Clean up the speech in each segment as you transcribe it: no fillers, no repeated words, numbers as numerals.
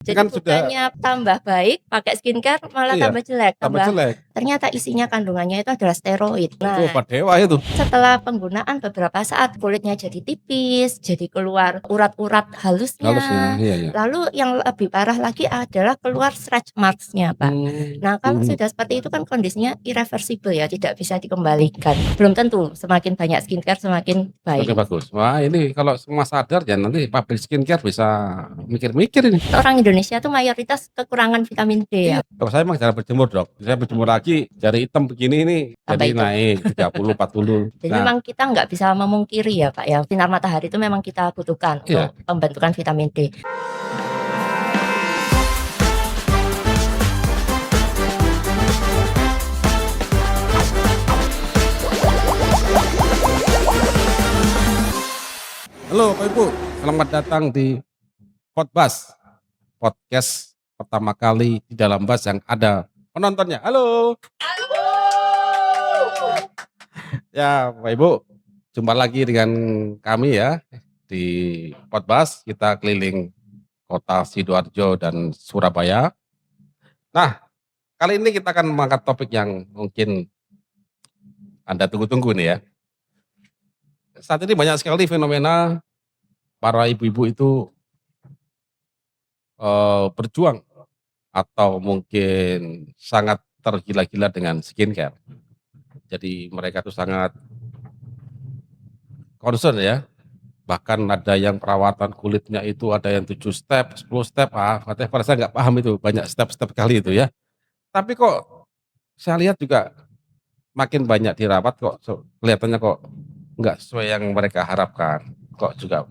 Ini Jadi kan sudah bukannya tambah baik pakai skincare malah iya, tambah jelek, tambah jelek. ternyata isinya kandungannya itu adalah steroid. Itu Nah, obat dewa itu. setelah penggunaan beberapa saat kulitnya jadi tipis, jadi keluar urat-urat Halusnya, halusnya. iya iya. Lalu yang lebih parah lagi adalah keluar stretch marks-nya, Pak. Nah, kalau sudah seperti itu kan kondisinya irreversible ya, tidak bisa dikembalikan. Belum tentu semakin banyak skincare semakin Oke baik. bagus. Wah ini kalau semua sadar ya nanti pabrik skincare bisa mikir-mikir ini. Orang Indonesia tuh mayoritas kekurangan vitamin D Iya, ya, kalau saya emang jarang berjemur Dok. Saya berjemur lagi jari hitam begini ini tambah jadi itu. naik 30, 40. Jadi Nah, memang kita nggak bisa memungkiri ya Pak ya, sinar matahari itu memang kita butuhkan iya. untuk pembentukan vitamin D. Halo Pak Ibu, selamat datang di Podbas, podcast pertama kali di dalam bus yang ada penontonnya. Halo. Ya Pak Ibu, jumpa lagi dengan kami ya di Podbas. Kita keliling kota Sidoarjo dan Surabaya. Nah, kali ini kita akan mengangkat topik yang mungkin Anda tunggu-tunggu nih ya. Saat ini banyak sekali fenomena para ibu-ibu itu berjuang atau mungkin sangat tergila-gila dengan skincare. Jadi mereka tuh sangat concern ya. Bahkan ada yang perawatan kulitnya itu ada yang 7 step, 10 step, katanya pada saya nggak paham itu, banyak step-step kali itu ya. Tapi kok saya lihat juga makin banyak dirawat kok kelihatannya kok nggak sesuai yang mereka harapkan. Kok juga,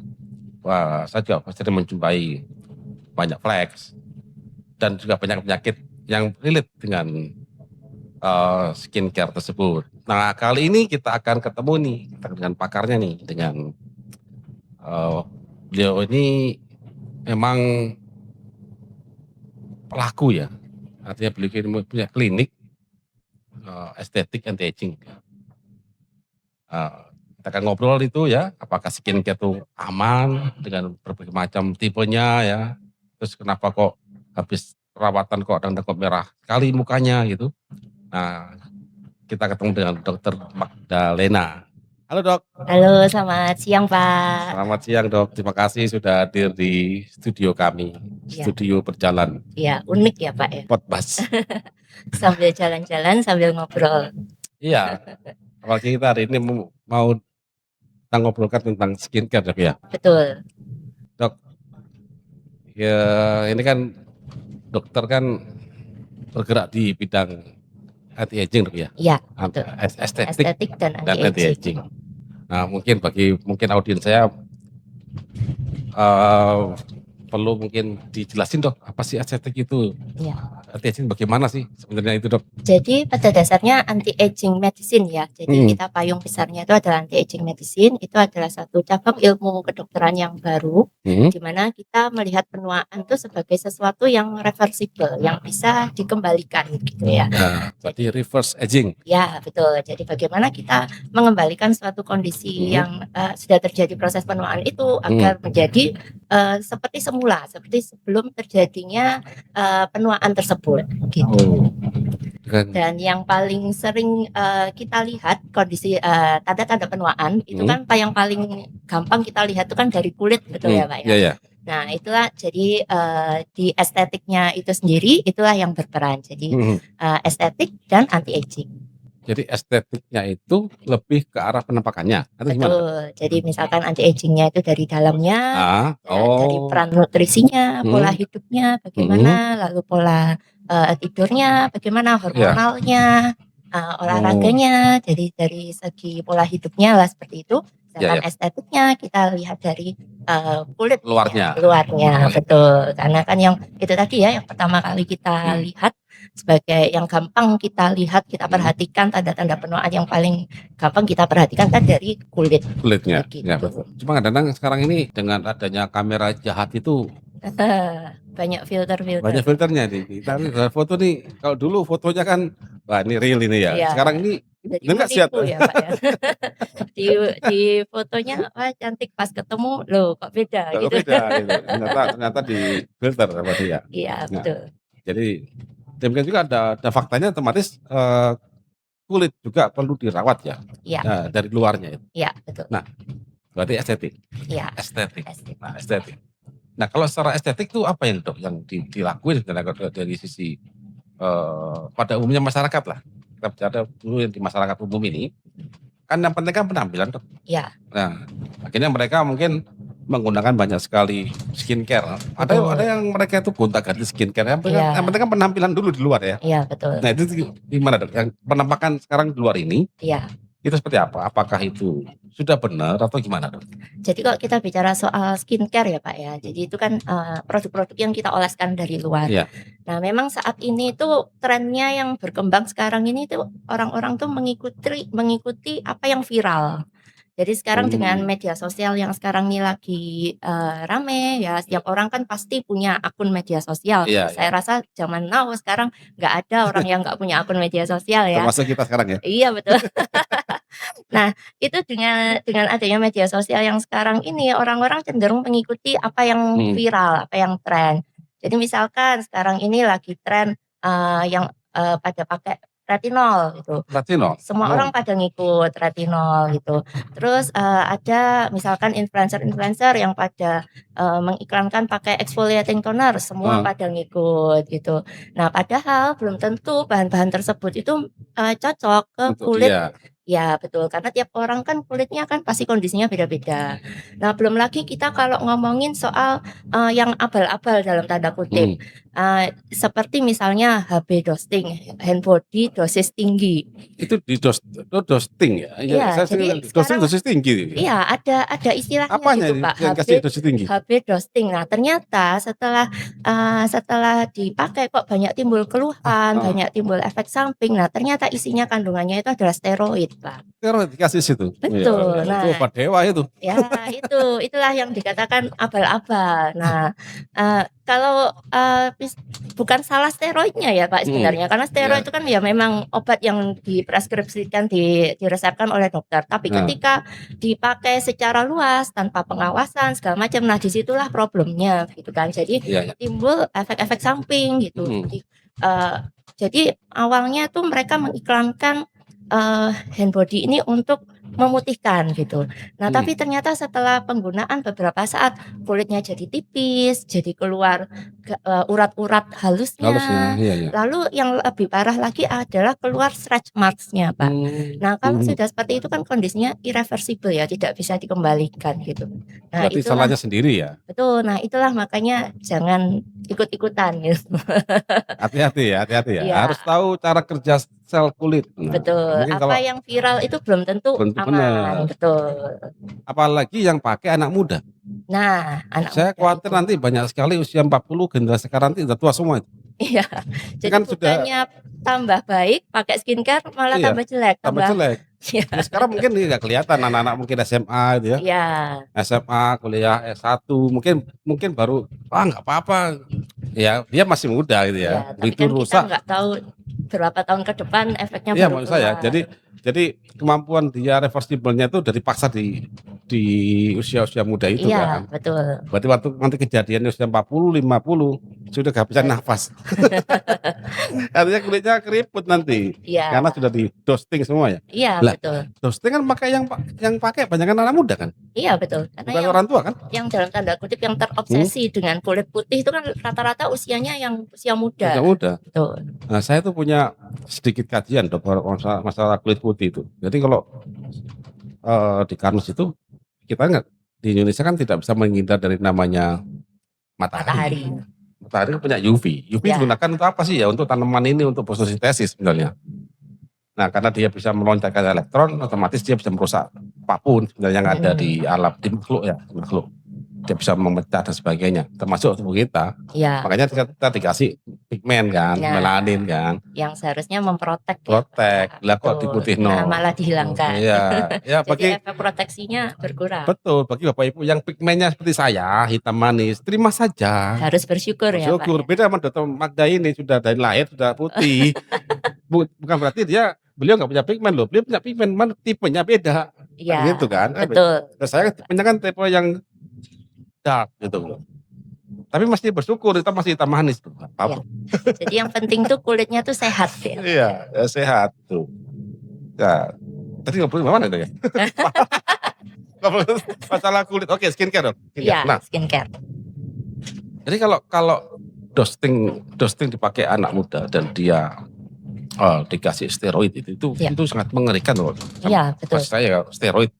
wah saya juga sering menjumpai banyak flex dan juga banyak penyakit yang relate dengan skincare tersebut. Nah kali ini kita akan ketemu nih dengan pakarnya nih, dengan beliau ini memang pelaku ya, artinya beliau ini punya klinik estetik anti aging. Kita akan ngobrol itu ya, apakah skincare itu aman dengan berbagai macam tipenya ya, terus kenapa kok habis perawatan kok anda kok merah sekali mukanya gitu. Nah, kita ketemu dengan Dokter Magdalena. Halo Dok. Halo, selamat siang Pak. Selamat siang Dok, terima kasih sudah hadir di studio kami, Iya. studio berjalan Ya, unik ya Pak ya. Podbas. Sambil jalan-jalan sambil ngobrol. Iya, apalagi kita hari ini mau kita ngobrolkan tentang skincare Dok ya. Betul. Dok, ya ini kan dokter kan bergerak di bidang anti aging Dok ya. Iya, betul. Estetik Estetik dan dan anti anti-aging. aging. Nah mungkin audiens saya perlu mungkin dijelasin Dok, apa sih estetik itu? Iya. Anti-aging bagaimana sih sebenarnya itu Dok? Jadi pada dasarnya anti-aging medicine ya. Jadi kita payung besarnya itu adalah anti-aging medicine. Itu adalah satu cabang ilmu kedokteran yang baru, di mana kita melihat penuaan itu sebagai sesuatu yang reversible, yang bisa dikembalikan gitu ya. Nah, jadi reverse aging. Ya, betul. Jadi bagaimana kita mengembalikan suatu kondisi yang sudah terjadi proses penuaan itu agar menjadi seperti semula, seperti sebelum terjadinya penuaan tersebut gitu. Dan yang paling sering kita lihat kondisi tanda-tanda penuaan itu kan yang paling gampang kita lihat itu kan dari kulit, betul ya Pak ya. Iya. Nah itulah jadi di estetiknya itu sendiri itulah yang berperan. Jadi estetik dan anti-aging. Jadi estetiknya itu lebih ke arah penampakannya, atau gimana? Betul. Jadi misalkan anti-agingnya itu dari dalamnya, dari peran nutrisinya, pola hidupnya bagaimana, lalu pola tidurnya bagaimana, hormonalnya, olahraganya. Jadi dari segi pola hidupnya lah seperti itu. Sedangkan estetiknya kita lihat dari kulit luarnya, betul. Karena kan yang itu tadi ya, yang pertama kali kita lihat sebagai yang gampang kita lihat, kita perhatikan tanda-tanda penuaan yang paling gampang kita perhatikan kan dari kulitnya. Gitu. Ya, betul. Cuma kadang-kadang sekarang ini dengan adanya kamera jahat itu banyak filter-filter. Banyak filternya nih. Kita lihat foto nih, kalau dulu fotonya kan wah ini real ini ya. Iya. Sekarang ini Jadi Enggak siap. menipu ya, Pak, ya. Di fotonya, wah cantik, pas ketemu, loh kok beda Kok gitu. beda gitu, ternyata di filter sama dia. Iya, Nah, betul. jadi demikian juga ada faktanya otomatis, kulit juga perlu dirawat ya, Iya. dari luarnya itu. Iya, betul. Nah, berarti estetik. Iya, Estetik. estetik. Nah, estetik. Nah, kalau secara estetik tuh apa yang Dok, yang dilakuin dari sisi, pada umumnya masyarakat lah, kita bicara dulu yang di masyarakat umum ini, kan yang penting kan penampilan Dok. Iya. Nah, akhirnya mereka mungkin menggunakan banyak sekali skincare. Ada Betul. yang mereka itu gonta-ganti skincare, yang Iya. penting kan penampilan dulu di luar ya. Iya, betul. Nah, itu gimana Dok, yang penampakan sekarang di luar ini, Iya. itu seperti apa? Apakah itu sudah benar atau gimana Dok? Jadi kalau kita bicara soal skincare ya Pak ya, jadi itu kan, produk-produk yang kita oleskan dari luar. Iya. Nah memang saat ini tuh trennya yang berkembang sekarang ini tuh orang-orang tuh mengikuti apa yang viral. Jadi sekarang dengan media sosial yang sekarang ini lagi, rame ya, setiap orang kan pasti punya akun media sosial. Iya, Saya rasa zaman now sekarang nggak ada orang yang nggak punya akun media sosial ya. Termasuk kita sekarang ya? Iya betul. Nah, itu dengan adanya media sosial yang sekarang ini, orang-orang cenderung mengikuti apa yang viral, apa yang tren. Jadi misalkan sekarang ini lagi tren, yang, pada pakai retinol gitu. Retinol? Semua orang pada ngikut retinol gitu. Terus, ada misalkan influencer-influencer yang pada, mengiklankan pakai exfoliating toner, semua pada ngikut gitu. Nah, padahal belum tentu bahan-bahan tersebut itu, cocok ke kulit. Ya betul, karena tiap orang kan kulitnya kan pasti kondisinya beda-beda. Nah, belum lagi kita kalau ngomongin soal, yang abal-abal dalam tanda kutip, seperti misalnya HB dosing, hand body dosis tinggi. Itu dosing ya? Iya, jadi sekarang dosis tinggi. Iya, ada istilahnya Apanya gitu, Pak, yang kasih dosis tinggi? HB dosing. Nah, ternyata setelah dipakai kok banyak timbul keluhan, banyak timbul efek samping. Nah, ternyata isinya kandungannya itu adalah steroid, Pak. Steroid dikasih situ? Betul. Nah, itu obat dewa itu. Ya, itulah yang dikatakan abal-abal. Nah, kalau, bukan salah steroidnya ya, Pak, sebenarnya, karena steroid itu kan ya memang obat yang dipreskripsikan, diresepkan oleh dokter. Tapi ketika dipakai secara luas tanpa pengawasan segala macam, nah disitulah problemnya gitu kan. Jadi timbul efek-efek samping gitu. Jadi awalnya tuh mereka mengiklankan, hand body ini untuk memutihkan gitu. Nah, tapi ternyata setelah penggunaan beberapa saat kulitnya jadi tipis, jadi keluar urat-urat halusnya. Iya. Lalu yang lebih parah lagi adalah keluar stretch marks-nya, Pak. Nah, kalau sudah seperti itu kan kondisinya irreversible ya, tidak bisa dikembalikan gitu. Nah, berarti salahnya sendiri ya? Betul. Nah, itulah makanya jangan ikut-ikutan gitu. Hati-hati ya. Iya. Harus tahu cara kerja sel kulit. Nah, Betul. Apa yang viral itu belum tentu aman. Betul. Apalagi yang pakai anak muda. Nah, Saya khawatir nanti banyak sekali usia 40 generasi sekarang nanti udah tua semua itu. Iya. Jadi Kan bukannya tambah baik pakai skincare malah tambah jelek. Tambah jelek. Iya. Nah, sekarang mungkin nggak kelihatan anak-anak mungkin SMA gitu ya. Iya. SMA, kuliah S1 mungkin baru nggak apa-apa. Ya, dia masih muda gitu ya. Tapi Begitu kan rusak. Kita nggak tahu berapa tahun ke depan efeknya Iya, baru maksud saya. keluar. Jadi kemampuan dia reversible-nya itu dari paksa di usia-usia muda itu kan. Iya, betul. Berarti waktu nanti kejadian usia 40, 50 sudah gak bisa nafas. Artinya kulitnya keriput nanti. Iya. Karena sudah di dosing semua ya. Iya, betul. Dosing kan pakai yang pakai banyak kan anak muda kan? Iya, betul. Karena bukan orang tua kan? Yang dalam tanda kutip yang terobsesi dengan kulit putih itu kan rata-rata usianya yang usia muda. Usia muda. Betul. Nah, saya tuh punya sedikit kajian Dok masalah kulit putih itu. Jadi kalau di Karnus itu kita di Indonesia kan tidak bisa menghindar dari namanya matahari. Matahari kan punya UV. UV digunakan untuk apa sih ya? Untuk tanaman ini untuk fotosintesis sebenarnya. Nah, karena dia bisa melontarkan elektron, otomatis dia bisa merusak apapun sebenarnya yang ada di alam, di makhluk. Dia bisa memecah dan sebagainya, termasuk tubuh kita. Ya. Makanya kita dikasih pigmen kan, melanin kan. Yang seharusnya memprotek. Lah kok diputih malah dihilangkan. Iya. Ya, jadi efek proteksinya berkurang. Betul, bagi Bapak Ibu yang pigmennya seperti saya, hitam manis, terima saja. Harus bersyukur ya Pak. Beda sama Dr. Magda ini sudah dari lahir sudah putih. Bukan berarti dia beliau nggak punya pigmen loh, beliau punya pigmen, cuman tipenya beda, kan Iya, gitu kan. betul. Nah, saya tipenya kan tipe yang dark gitu loh. Tapi mesti bersyukur kita masih hitam manis tuh. Iya. Jadi yang penting tuh kulitnya tuh sehat ya. Iya, ya sehat tuh. Ya, tadi ngobrolin mana itu ya? Ngobrolin masalah kulit. Oke, skincare dong. Iya, Nah, skincare. jadi kalau dosing dipakai anak muda dan dia dikasih steroid itu sangat mengerikan loh. Iya, betul. Pas saya steroid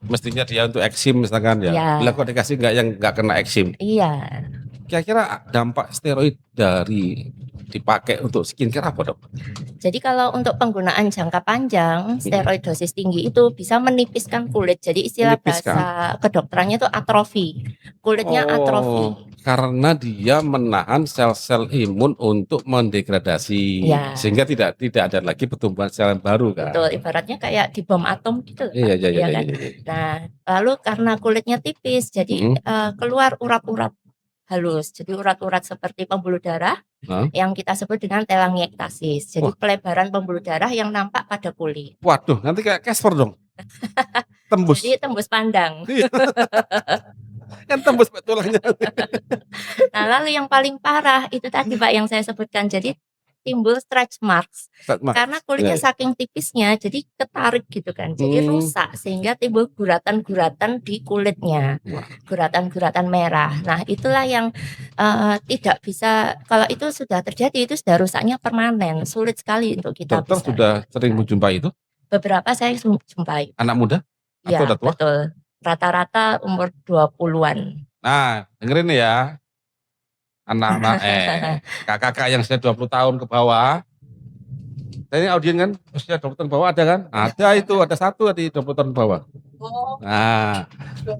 mestinya dia untuk eksim misalkan ya. Bila kok dikasih yang nggak kena eksim. Iya. Kira-kira dampak steroid dari dipakai untuk skincare apa dok? Jadi kalau untuk penggunaan jangka panjang, steroid dosis tinggi itu bisa menipiskan kulit. Jadi istilah bahasa kedokterannya itu atrofi. Kulitnya atrofi. Karena dia menahan sel-sel imun untuk mendegradasi, sehingga tidak ada lagi pertumbuhan sel yang baru kan. Betul, ibaratnya kayak di bom atom gitu. Iya kan? Nah, lalu karena kulitnya tipis, jadi keluar urat-urat halus. Jadi urat-urat seperti pembuluh darah yang kita sebut dengan telangiektasis. Jadi pelebaran pembuluh darah yang nampak pada kulit. Waduh, nanti kayak Casper dong. Tembus. Jadi tembus pandang. Kan tembus tulangnya. Nah, lalu yang paling parah itu tadi Pak yang saya sebutkan. Jadi timbul stretch marks. Karena kulitnya saking tipisnya jadi ketarik gitu kan. Jadi rusak sehingga timbul guratan-guratan di kulitnya. Guratan-guratan merah. Nah, itulah yang tidak bisa, kalau itu sudah terjadi itu sudah rusaknya permanen. Sulit sekali untuk kita Dokter sudah sering menjumpai itu? Beberapa saya jumpai. Anak muda? Iya, atau udah tua? Betul. Rata-rata umur 20-an. Nah, dengerin ya. Anak-anak kakak-kakak yang sudah 20 tahun ke bawah. Ini audien kan usia 20 tahun ke bawah ada kan? Ada itu, ada satu di 20 tahun ke bawah. Nah,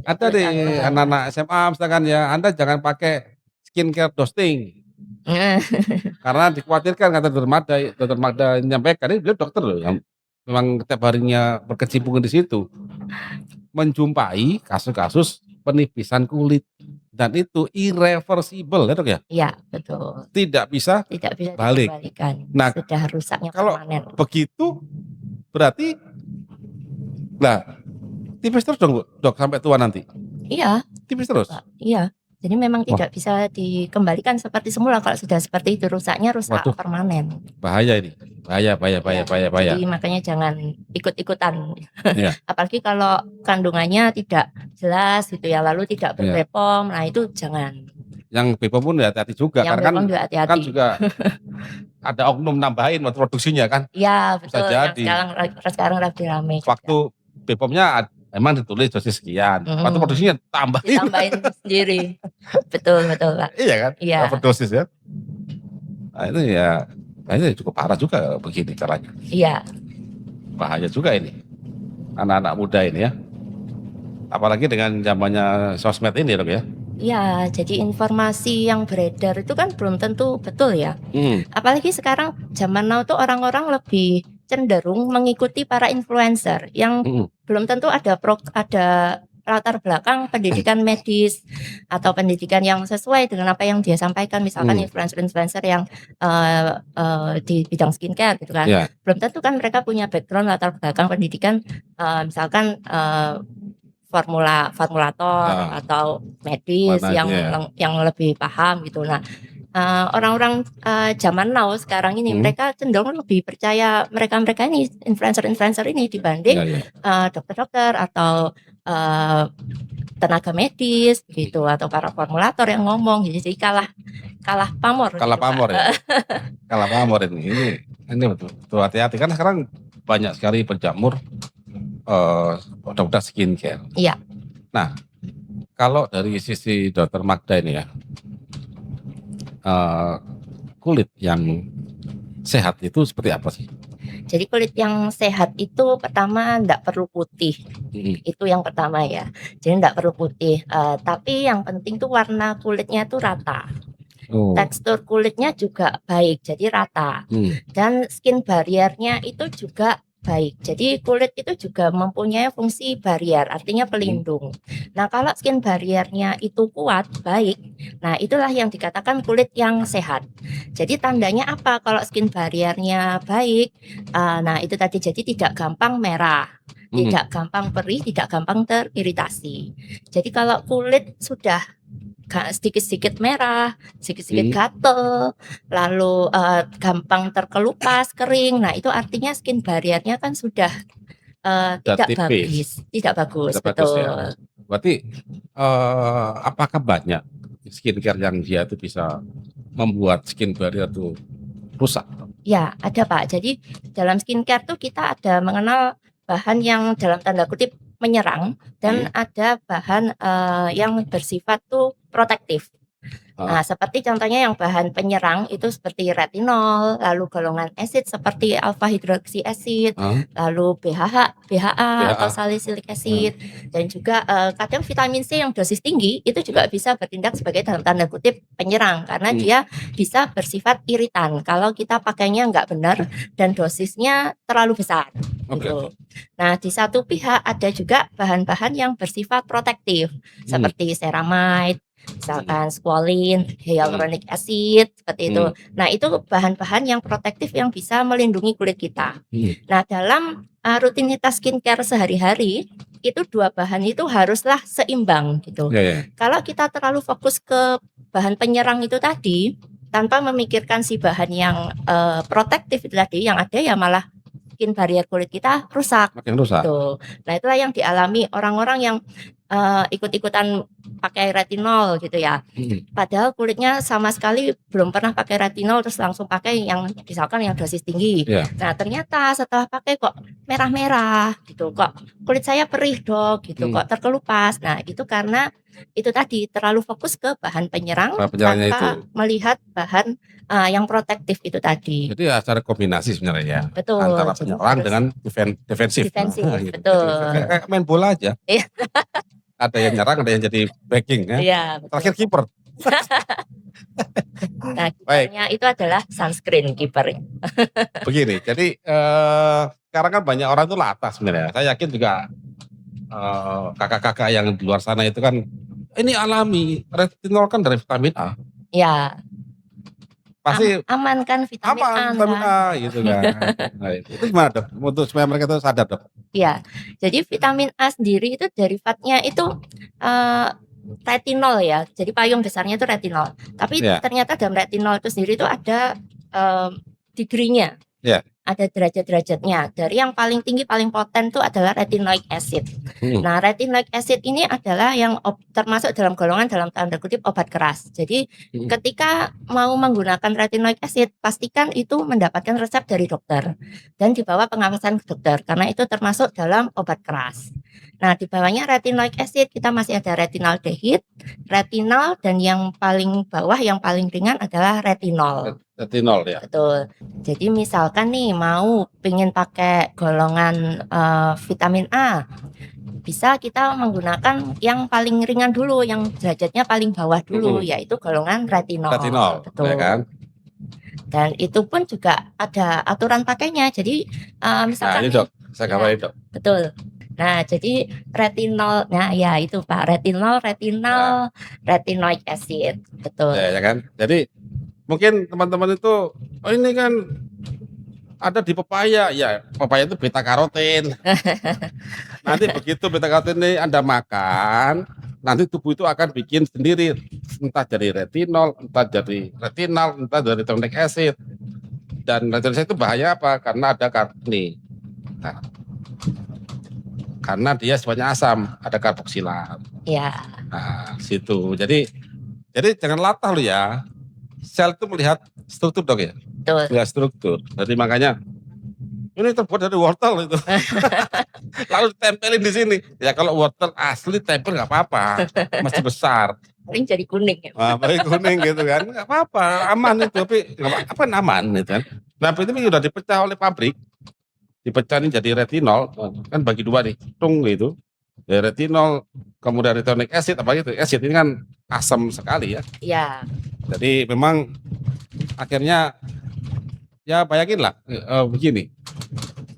ada di anak-anak SMA misalkan ya, Anda jangan pakai skincare dosing. Karena dikhawatirkan kata Dr. Magda menyampaikan, ini beliau dokter loh yang memang setiap harinya berkecimpung di situ. Menjumpai kasus-kasus penipisan kulit. Dan itu irreversible ya dok ya? Iya betul. Tidak bisa balik. Nah, sudah rusaknya kalau permanen. Begitu berarti tipis terus dong dok sampai tua nanti? Iya. Tipis terus? Iya. Jadi memang tidak bisa dikembalikan seperti semula. Kalau sudah seperti itu rusaknya rusak permanen. Bahaya ini. Bahaya. Jadi makanya jangan ikut-ikutan. Apalagi kalau kandungannya tidak jelas gitu ya, lalu tidak ber-BPOM, nah itu jangan. Yang BPOM pun hati-hati juga, karena kan juga ada oknum nambahin waktu produksinya kan. Iya betul. Bisa jadi. Sekarang lagi rame. Waktu BPOM-nya emang ditulis dosis sekian, waktu produksinya ditambahin sendiri. Betul Pak. Iya kan? Iya. Overdosis ya. Nah itu ya. Nah, ini cukup parah juga begini caranya. Iya. Bahaya juga ini. Anak-anak muda ini ya. Apalagi dengan zamannya sosmed ini dok ya. Iya, jadi informasi yang beredar itu kan belum tentu betul ya. Apalagi sekarang zaman now tuh orang-orang lebih cenderung mengikuti para influencer yang belum tentu ada latar belakang pendidikan medis atau pendidikan yang sesuai dengan apa yang dia sampaikan. Misalkan influencer-influencer yang di bidang skincare gitu kan. Belum tentu kan mereka punya background latar belakang pendidikan misalkan formulator atau medis yang lebih paham gitu. Nah, orang-orang zaman now sekarang ini mereka cenderung lebih percaya mereka ini influencer ini dibanding dokter-dokter atau tenaga medis gitu atau para formulator yang ngomong. Jadi kalah pamor. Kalah pamor ya. Kalah pamor ini betul hati-hati kan sekarang banyak sekali penjamur produk skincare. Iya. Nah, kalau dari sisi Dr. Magda ini ya, kulit yang sehat itu seperti apa sih? Jadi kulit yang sehat itu pertama enggak perlu putih. Itu yang pertama ya. Jadi enggak perlu putih, tapi yang penting tuh warna kulitnya tuh rata. Tekstur kulitnya juga baik, jadi rata. Dan skin barriernya itu juga Baik, jadi kulit itu juga mempunyai fungsi barrier, artinya pelindung. Nah, kalau skin barrier-nya itu kuat, baik, nah itulah yang dikatakan kulit yang sehat. Jadi tandanya apa kalau skin barrier-nya baik? Nah itu tadi, jadi tidak gampang merah, tidak gampang perih, tidak gampang teriritasi. Jadi kalau kulit sudah sedikit-sedikit merah, sedikit-sedikit gatel, lalu gampang terkelupas, kering. Nah, itu artinya skin barrier-nya kan sudah tidak bagus, tidak bagus, betul. Ya. Berarti apakah banyak skincare yang dia itu bisa membuat skin barrier itu rusak? Ya, ada Pak. Jadi dalam skincare tuh kita ada mengenal bahan yang dalam tanda kutip menyerang dan ada bahan yang bersifat tuh protektif. Nah, seperti contohnya yang bahan penyerang itu seperti retinol, lalu golongan asid seperti alpha hidroksi acid, lalu BHA atau salicylic acid, dan juga kadang vitamin C yang dosis tinggi itu juga bisa bertindak sebagai dalam tanda kutip penyerang karena dia bisa bersifat iritan kalau kita pakainya nggak benar dan dosisnya terlalu besar. Gitu. Nah, di satu pihak ada juga bahan-bahan yang bersifat protektif seperti ceramide, misalkan squalene, hyaluronic acid, seperti itu. Nah, itu bahan-bahan yang protektif yang bisa melindungi kulit kita. Nah, dalam rutinitas skincare sehari-hari, itu dua bahan itu haruslah seimbang gitu. Kalau kita terlalu fokus ke bahan penyerang itu tadi, tanpa memikirkan si bahan yang protektif itu tadi, yang ada ya malah skin barrier kulit kita rusak. Makin rusak. Tuh. Nah, itulah yang dialami orang-orang yang ikut-ikutan pakai retinol gitu ya. Padahal kulitnya sama sekali belum pernah pakai retinol terus langsung pakai yang misalkan yang dosis tinggi. Nah, ternyata setelah pakai kok merah-merah gitu, kok kulit saya perih dok gitu, kok terkelupas. Nah, itu karena itu tadi terlalu fokus ke bahan penyerang tanpa melihat bahan yang protektif itu tadi. Jadi ada kombinasi sebenarnya ya. Betul. Antara penyerang dengan defensif. Betul. Kayak main bola aja. Ada yang nyerang, ada yang jadi backing ya. Iya, terakhir kiper. Nah, kipernya itu adalah sunscreen kipernya. Begini, jadi sekarang kan banyak orang tuh latah sebenarnya. Saya yakin juga kakak-kakak yang di luar sana itu kan ini alami, retinol kan dari vitamin A. Ya. Pasti aman kan vitamin A, vitamin A gitu kan. Nah, itu gimana dok? Untuk supaya mereka tuh sadar dok. Iya, jadi vitamin A sendiri itu derivatnya itu retinol ya. Jadi payung besarnya itu retinol. Tapi ternyata dalam retinol itu sendiri itu ada degree-nya. Ada derajat-derajatnya. Dari yang paling tinggi, paling poten itu adalah retinoic acid. Nah, retinoic acid ini adalah yang termasuk dalam golongan dalam tanda kutip obat keras. Jadi ketika mau menggunakan retinoic acid, pastikan itu mendapatkan resep dari dokter dan di bawah pengawasan dokter karena itu termasuk dalam obat keras. Nah, di bawahnya retinoic acid kita masih ada retinaldehyde, retinol, dan yang paling bawah yang paling ringan adalah retinol. Retinol ya. Betul. Jadi misalkan nih mau pengen pakai golongan vitamin A, bisa kita menggunakan yang paling ringan dulu, yang derajatnya paling bawah dulu, yaitu golongan retinol. Retinol, betul. Ya kan? Dan itu pun juga ada aturan pakainya. Jadi misalkan ini dok, saya kabarin dok. Betul. Nah, jadi retinol, nah ya itu Pak, retinol, retinoic acid, betul. Ya kan. Jadi mungkin teman-teman itu, oh ini kan ada di pepaya, ya pepaya itu beta karotin. Nanti begitu beta karotin ini Anda makan, nanti tubuh itu akan bikin sendiri, entah dari retinol, entah dari retinal, entah dari retinoic acid. Dan retinoic acid itu bahaya apa? Karena ada nih. Nah, karena dia sifatnya asam, ada karboksilat. Ya. Nah, situ. Jadi jangan latah lo ya. Sel itu melihat struktur dok ya. Betul. Melihat struktur. Jadi makanya ini terbuat dari wortel itu. Lalu ditempelin di sini. Ya kalau wortel asli tempel nggak apa-apa, masih besar. Paling jadi kuning ya. Paling kuning gitu kan, nggak apa-apa, aman itu. Tapi apa aman gitu kan. Nah itu sudah dipecah oleh pabrik. Dipecah ini jadi retinol, kan bagi dua nih, tung gitu. Ya, retinol, kemudian retinoic acid, apa itu? Acid ini kan asam sekali ya. Iya. Jadi memang akhirnya ya bayangin lah begini.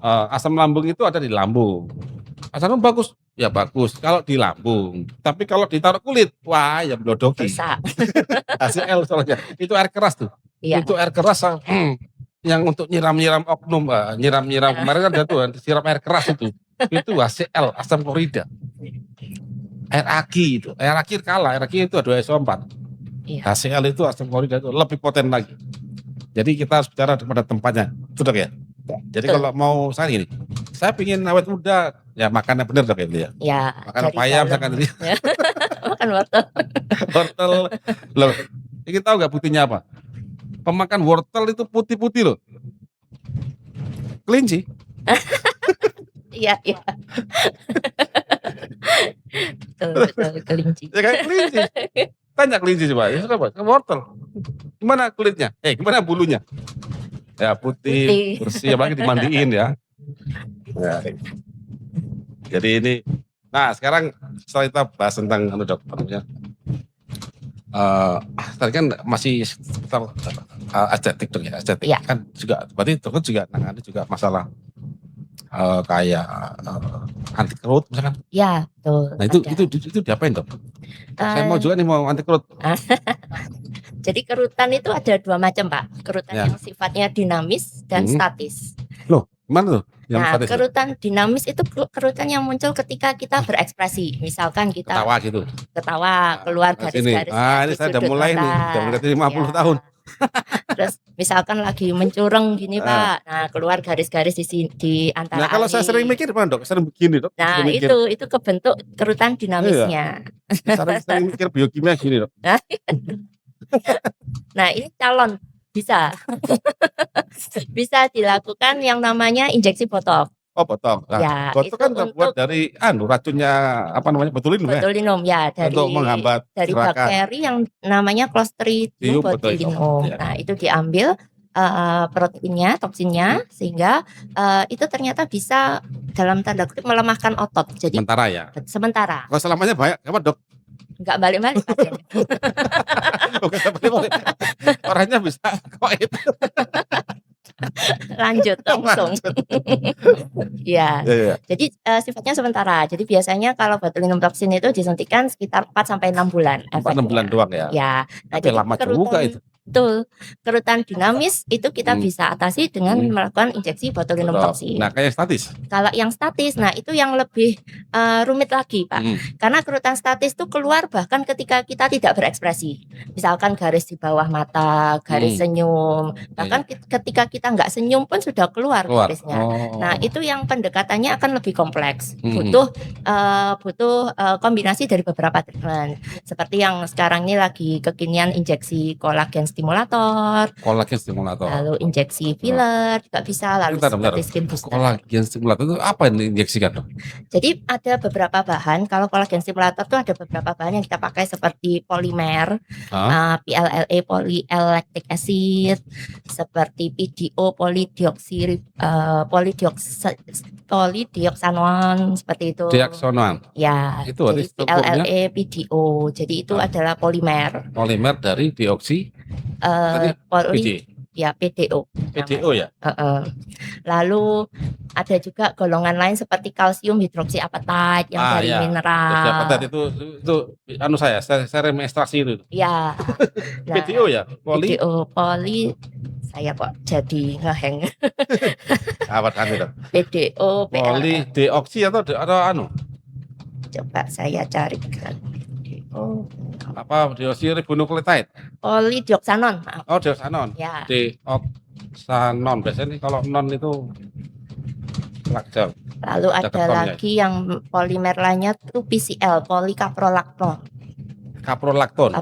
Asam lambung itu ada di lambung. Asam lambung bagus, ya bagus kalau di lambung. Tapi kalau ditaruh kulit, wah ya blodoki. Rusak. HCl soalnya. Itu air keras tuh. Iya. Itu air keras yang untuk nyiram-nyiram oknum, nyiram-nyiram kemarin kan ada tuh siram air keras itu. Itu HCl, asam klorida. Air aki itu, air aki kalah, air aki itu H2SO4. Iya. HCl itu asam klorida itu lebih poten lagi. Jadi kita harus bicara pada tempatnya, itu dok ya. Jadi kalau mau saya gini, saya pingin awet muda, ya makannya bener dok ya. Ya. Makan pepaya misalkan tadi. Makan wortel. Wortel, loh. Ini tahu nggak buktinya apa? Pemakan wortel itu putih-putih loh. Kelinci. Iya, iya. Betul, kelinci. Ya kayak kelinci. Tanya kelinci coba, ya apa? Wortel. Gimana kulitnya? Gimana bulunya? Ya putih. Bersih, apalagi dimandiin ya. Nah, jadi ini, nah sekarang setelah kita bahas tentang dok, tadi kan masih estetik dok ya, estetik ya. Kan juga, berarti dokter juga nangani juga masalah kayak anti kerut misalkan. Ya betul. Nah itu diapain dok? Saya mau juga nih mau anti kerut. Jadi kerutan itu ada 2 macam Pak. Kerutan yang sifatnya dinamis dan statis. Loh, gimana tuh? Yang kerutan dinamis itu kerutan yang muncul ketika kita berekspresi. Misalkan kita ketawa gitu. Ketawa, keluar garis-garis. Ini saya udah mulai nih, udah berarti 50 tahun. Terus misalkan lagi mencureng gini Pak. Nah, keluar garis-garis di antara. Nah, kalau saya sering mikir Pak dok, sering begini dok. Nah, itu kebentuk kerutan dinamisnya. Sering mikir biokimia gini dok. Nah, ini calon bisa dilakukan yang namanya injeksi botox. Oh botox. Nah, ya, botox kan terbuat dari racunnya apa namanya botulinum ya? Botulinum ya, untuk menghambat dari bakteri yang namanya Clostridium botulinum. Nah, itu diambil proteinnya, toksinnya, sehingga itu ternyata bisa dalam tanda kutip melemahkan otot. Jadi sementara ya. Sementara. Kalau selamanya banyak apa dok? Enggak balik-balik pasiennya. Bukan balik-balik. Orangnya bisa kok itu. Lanjut langsung. Ya. Jadi sifatnya sementara. Jadi biasanya kalau botulinum toksin itu disuntikan sekitar 4 sampai 6 bulan. 4-6 bulan doang ya. Ya. Nah, jadi lama juga itu. Betul. Kerutan dinamis itu kita bisa atasi dengan melakukan injeksi botulinum toksin. Nah, kayak statis. Kalau yang statis, nah itu yang lebih rumit lagi, Pak. Karena kerutan statis itu keluar bahkan ketika kita tidak berekspresi. Misalkan garis di bawah mata, garis senyum, bahkan ketika kita nggak senyum pun sudah keluar garisnya. Nah, itu yang pendekatannya akan lebih kompleks. Butuh kombinasi dari beberapa treatment. Seperti yang sekarang ini lagi kekinian injeksi kolagen stimulator, lalu injeksi filler juga bisa, lalu seperti skin booster. Kolagen stimulator itu apa yang diinjeksikan dok? Jadi ada beberapa bahan. Kalau kolagen stimulator itu ada beberapa bahan yang kita pakai seperti polimer, PLLA polylactic acid, seperti PDO polydioxanon seperti itu. Diaksonan. Ya. Itu jadi PLLA PDO. Jadi itu adalah polimer. Polimer dari dioksi. Ya PDO. PDO ya. Lalu ada juga golongan lain seperti kalsium hidroksiapatite yang dari mineral. Hidroksiapatite itu saya remestrasi itu. Ya. Nah, PDO ya. PDO saya kok jadi ngeheng. Apa tadi dok? PDO poli deoksi atau coba saya carikan. Apa deoksiribonukleotide? Polydioxanon. Oh dioxanon. Ya. Deoxanon biasanya kalau non itu lakjal. Lalu ada lagi yang polimer lainnya itu PCL, polikaprolakton. Kaprolakton.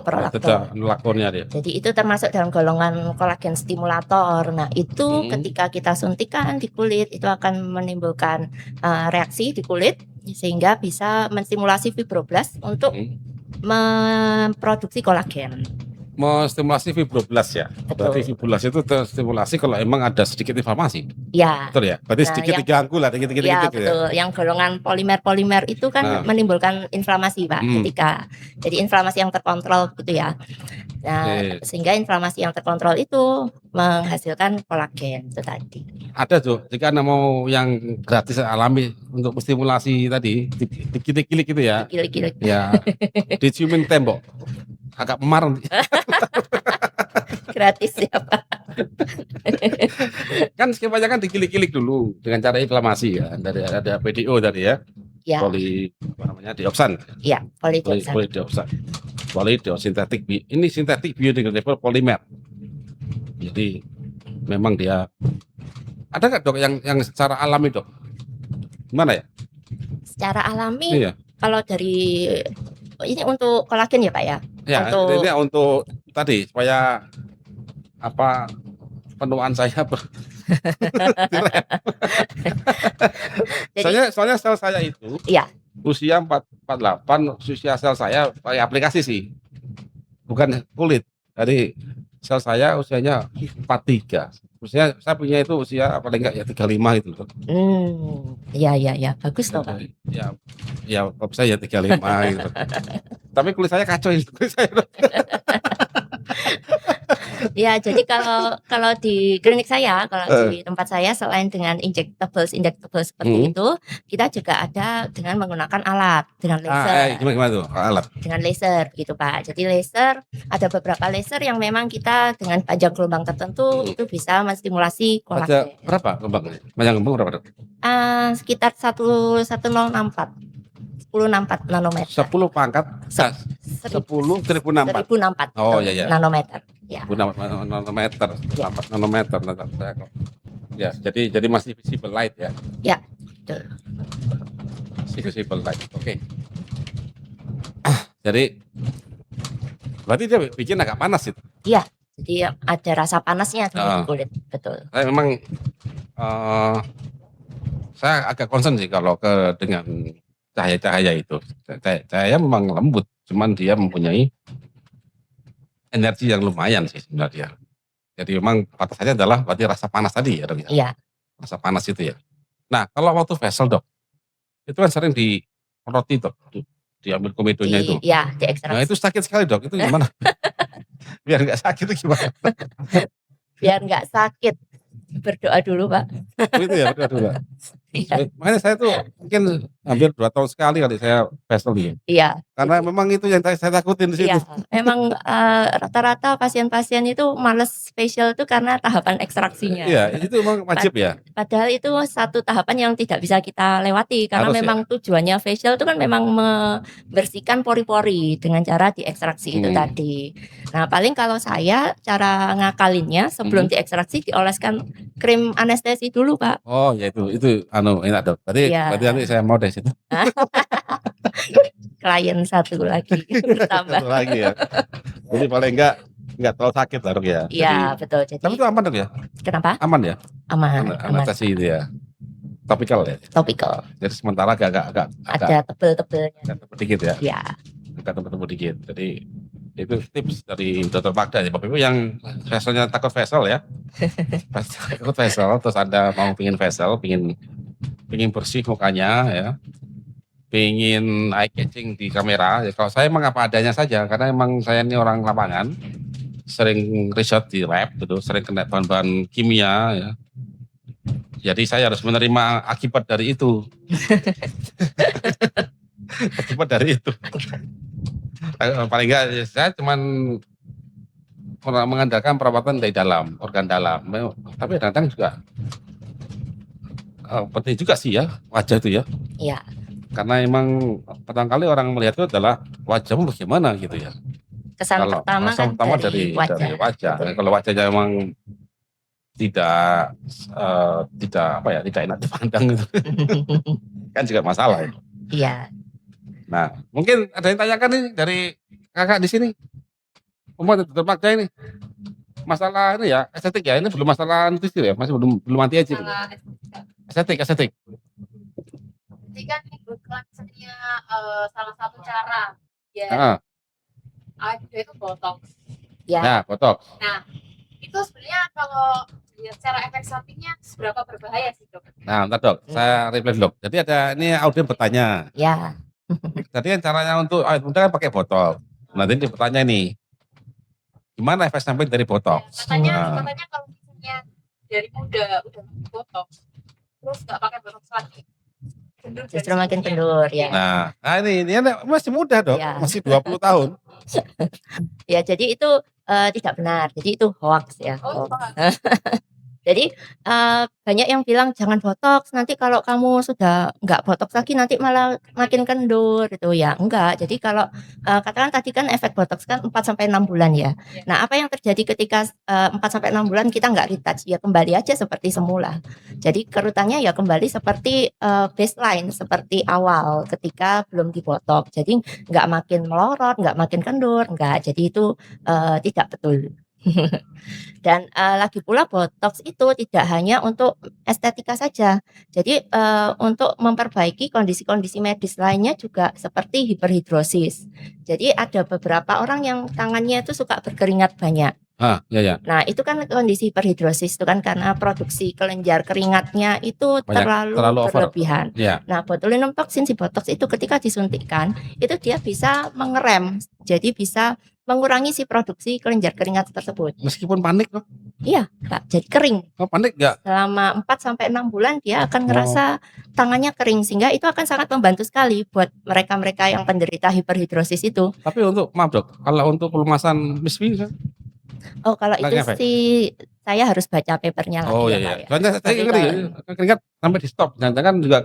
Laktonnya dia. Jadi itu termasuk dalam golongan kolagen stimulator. Nah itu ketika kita suntikan di kulit itu akan menimbulkan reaksi di kulit sehingga bisa menstimulasi fibroblast untuk memproduksi kolagen. Stimulasi fibroblast ya. Berarti Betul. fibroblast itu terstimulasi kalau emang ada sedikit inflamasi. Ya. Betul ya? Berarti Nah, sedikit diganggu lah, dikit-dikit ya gitu ya. betul. Yang golongan polimer-polimer itu kan menimbulkan inflamasi, Pak, jadi inflamasi yang terkontrol gitu ya. Nah, sehingga inflamasi yang terkontrol itu menghasilkan kolagen itu tadi. Ada tuh, jika Anda mau yang gratis alami untuk stimulasi tadi, dikilik-kilik gitu ya. Dikilik-kilik. Ya, diciumin tembok. Agak memar nanti. Gratis ya, Pak. Kan skemanya kan dikilik-kilik dulu dengan cara inflamasi ya. Dari ada PDO tadi ya. Ya. Dioksan. Iya, Polidioksan. Polidiosintetik. Ini sintetik biodegradable polimer. Jadi memang dia ada nggak dok yang secara alami dok? Gimana ya? Secara alami, iya. Kalau dari ini untuk kolagen ya Pak ya? Ya, ini untuk tadi supaya apa penuaan saya soalnya sel saya itu iya. Usia 48, usia sel saya pakai aplikasi sih, bukan kulit. Jadi sel saya usianya 43. Usia saya punya itu usia paling enggak ya 35 itu loh. Iya, bagus loh Pak. Ya saya ya 35 gitu. Tapi kulit saya kacau kulit saya. Ya, jadi kalau di klinik saya, kalau di tempat saya selain dengan injectable seperti itu, kita juga ada dengan menggunakan alat, dengan laser. Gimana tuh alat? Dengan laser gitu Pak. Jadi laser, ada beberapa laser yang memang kita dengan panjang gelombang tertentu itu bisa menstimulasi kolagen. Berapa gelombangnya? Panjang gelombang berapa dok? Sekitar 1064 nanometer. 10 pangkat 10.064. Oh iya. Nanometer. Ya. 1000 nanometer. Ya, jadi masih visible light ya. Ya, betul. Masih visible light. Oke. Jadi berarti dia bikin agak panas itu. Iya. Jadi ada rasa panasnya di kulit, betul. Saya memang saya agak concern sih kalau dengan cahaya-cahaya itu. Cahaya memang lembut, cuman dia mempunyai energi yang lumayan sih sebenarnya. Jadi memang batasannya adalah berarti rasa panas tadi ya dok ya? Iya. Rasa panas itu ya. Nah kalau waktu facial dok, itu kan sering roti dok, diambil komedonya itu. Iya, diekstraksi. Nah itu sakit sekali dok, itu gimana? Biar nggak sakit itu gimana? Biar nggak sakit, berdoa dulu Pak. Itu ya, berdoa dulu. Iya. Makanya saya tuh mungkin hampir 2 tahun sekali kali saya facial nih. Iya. Karena memang itu yang saya takutin di situ. Iya, memang rata-rata pasien-pasien itu males facial itu karena tahapan ekstraksinya. Iya, itu memang wajib ya. Padahal itu satu tahapan yang tidak bisa kita lewati karena memang tujuannya facial itu kan memang membersihkan pori-pori dengan cara diekstraksi itu tadi. Nah, paling kalau saya cara ngakalinnya sebelum diekstraksi dioleskan krim anestesi dulu, Pak. Oh, ya itu enak dok. Berarti nanti saya mau deh situ. Klien satu lagi bertambah. Satu lagi ya. Jadi paling enggak terlalu sakit lah dok ya. Iya betul. Jadi, tapi itu aman dok ya? Kenapa? Aman ya? Aman. Anestesi itu ya. Topikal ya. Topikal. Jadi sementara agak ada tebel-tebelnya. Agak tebel dikit ya. Iya. Agak tebel dikit. Jadi itu tips dari Dr. Magda ya Bapak Ibu yang facialnya takut facial ya. Takut facial terus Anda mau pingin facial, pingin bersih mukanya ya. Pingin eye catching di kamera, ya kalau saya emang apa adanya saja karena emang saya ini orang lapangan, sering riset di lab gitu, sering kena bahan-bahan kimia ya. Jadi saya harus menerima akibat dari itu. Akibat dari itu. Paling enggak saya cuman mengandalkan perawatan dari dalam, organ dalam. Tapi kadang juga penting juga sih ya wajah itu ya. Iya. Karena emang pertama kali orang melihat itu adalah wajahmu bagaimana gitu ya. Kesan pertama dari wajah. Kalau wajahnya emang tidak enak dipandang itu kan juga masalah ya. Iya. Nah mungkin ada yang tanyakan nih dari kakak di sini. Dr. Magda ini masalah ini ya estetik ya, ini belum masalah nutrisi ya, masih belum anti aging. Estetik. Jadi kan salah satu cara ya ada itu botox. Ya. Nah, botox. Nah, itu sebenarnya kalau dilihat secara efek sampingnya seberapa berbahaya sih, Dok? Nah, entar Dok, saya reply dulu. Jadi ada ini audiens bertanya. Ya. Jadi kan caranya untuk awet muda kan pakai botox. Nanti dia bertanya nih, gimana efek samping dari botox? Katanya kalau misalnya dari muda udah pakai botox, terus nggak pakai botox lagi, Justru makin kendur ya. Nah ini masih muda Dok, Ya. masih 20 tahun. Ya, jadi itu tidak benar. Jadi itu hoax ya. Oh, Jadi banyak yang bilang jangan botox, nanti kalau kamu sudah nggak botox lagi nanti malah makin kendur gitu ya. Enggak. Jadi kalau katakan tadi kan efek botox kan 4 sampai 6 bulan ya. Nah, apa yang terjadi ketika 4 sampai 6 bulan kita nggak retouch ya kembali aja seperti semula. Jadi kerutannya ya kembali seperti baseline, seperti awal ketika belum dibotox. Jadi nggak makin melorot, nggak makin kendur, enggak. Jadi itu tidak betul. Dan lagi pula botox itu tidak hanya untuk estetika saja. Jadi untuk memperbaiki kondisi-kondisi medis lainnya juga seperti hiperhidrosis. Jadi ada beberapa orang yang tangannya itu suka berkeringat banyak. Ya. Nah, itu kan kondisi hiperhidrosis itu kan karena produksi kelenjar keringatnya itu terlalu berlebihan. Ya. Nah, botulinum toksin si botox itu ketika disuntikkan itu dia bisa mengerem. Jadi bisa mengurangi si produksi kelenjar keringat tersebut. Meskipun panik loh. Iya, Kak, jadi kering. Oh, panik nggak? Selama 4 sampai 6 bulan dia akan ngerasa tangannya kering sehingga itu akan sangat membantu sekali buat mereka-mereka yang penderita hiperhidrosis itu. Tapi maaf Dok, kalau untuk pelumasan misfi kan? Oh, kalau itu sih saya harus baca papernya lagi. Oh iya. Soalnya saya keringat sampai di stop. Jangan-jangan juga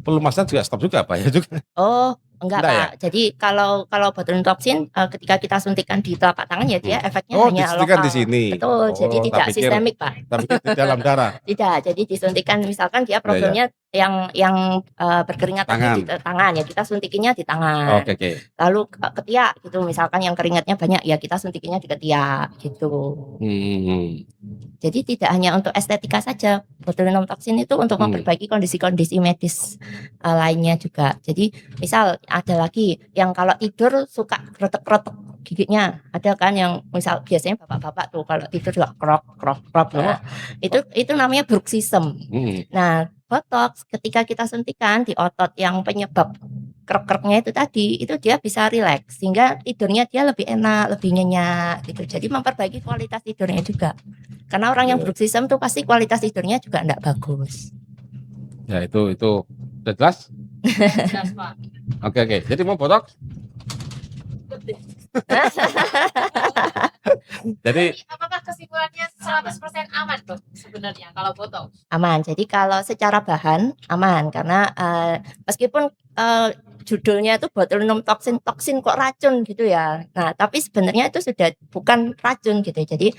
pelumasan juga stop juga Pak ya juga. Oh, enggak Pak. Ya? Jadi kalau botulinum toksin ketika kita suntikan di telapak tangan ya dia efeknya hanya lokal. Di sini. Betul. Jadi tidak sistemik Pak. Tapi di dalam darah. Tidak. Jadi disuntikan misalkan dia problemnya yang berkeringat tadi di tangan ya kita suntikinya di tangan. Oke. Lalu ketiak gitu misalkan yang keringatnya banyak ya kita suntikinya di ketiak gitu. Jadi tidak hanya untuk estetika saja, botulinum toksin itu untuk memperbaiki kondisi-kondisi medis lainnya juga. Jadi misal ada lagi yang kalau tidur suka kretek-kretek giginya, ada kan yang misal biasanya bapak-bapak tuh kalau tidur juga krok. Nah, itu namanya bruxism. Nah, botox ketika kita suntikan di otot yang penyebab krek-kreknya itu tadi, itu dia bisa rileks sehingga tidurnya dia lebih enak, lebih nyenyak gitu. Jadi memperbaiki kualitas tidurnya juga. Karena orang yang bruxism tuh pasti kualitas tidurnya juga enggak bagus. Ya itu udah jelas? Jelas Pak. Oke. Jadi mau botox? Jadi apakah kesimpulannya 100% aman Dok sebenarnya kalau botox? Aman. Jadi kalau secara bahan aman karena meskipun judulnya itu botulinum toksin kok racun gitu ya. Nah, tapi sebenarnya itu sudah bukan racun gitu. Jadi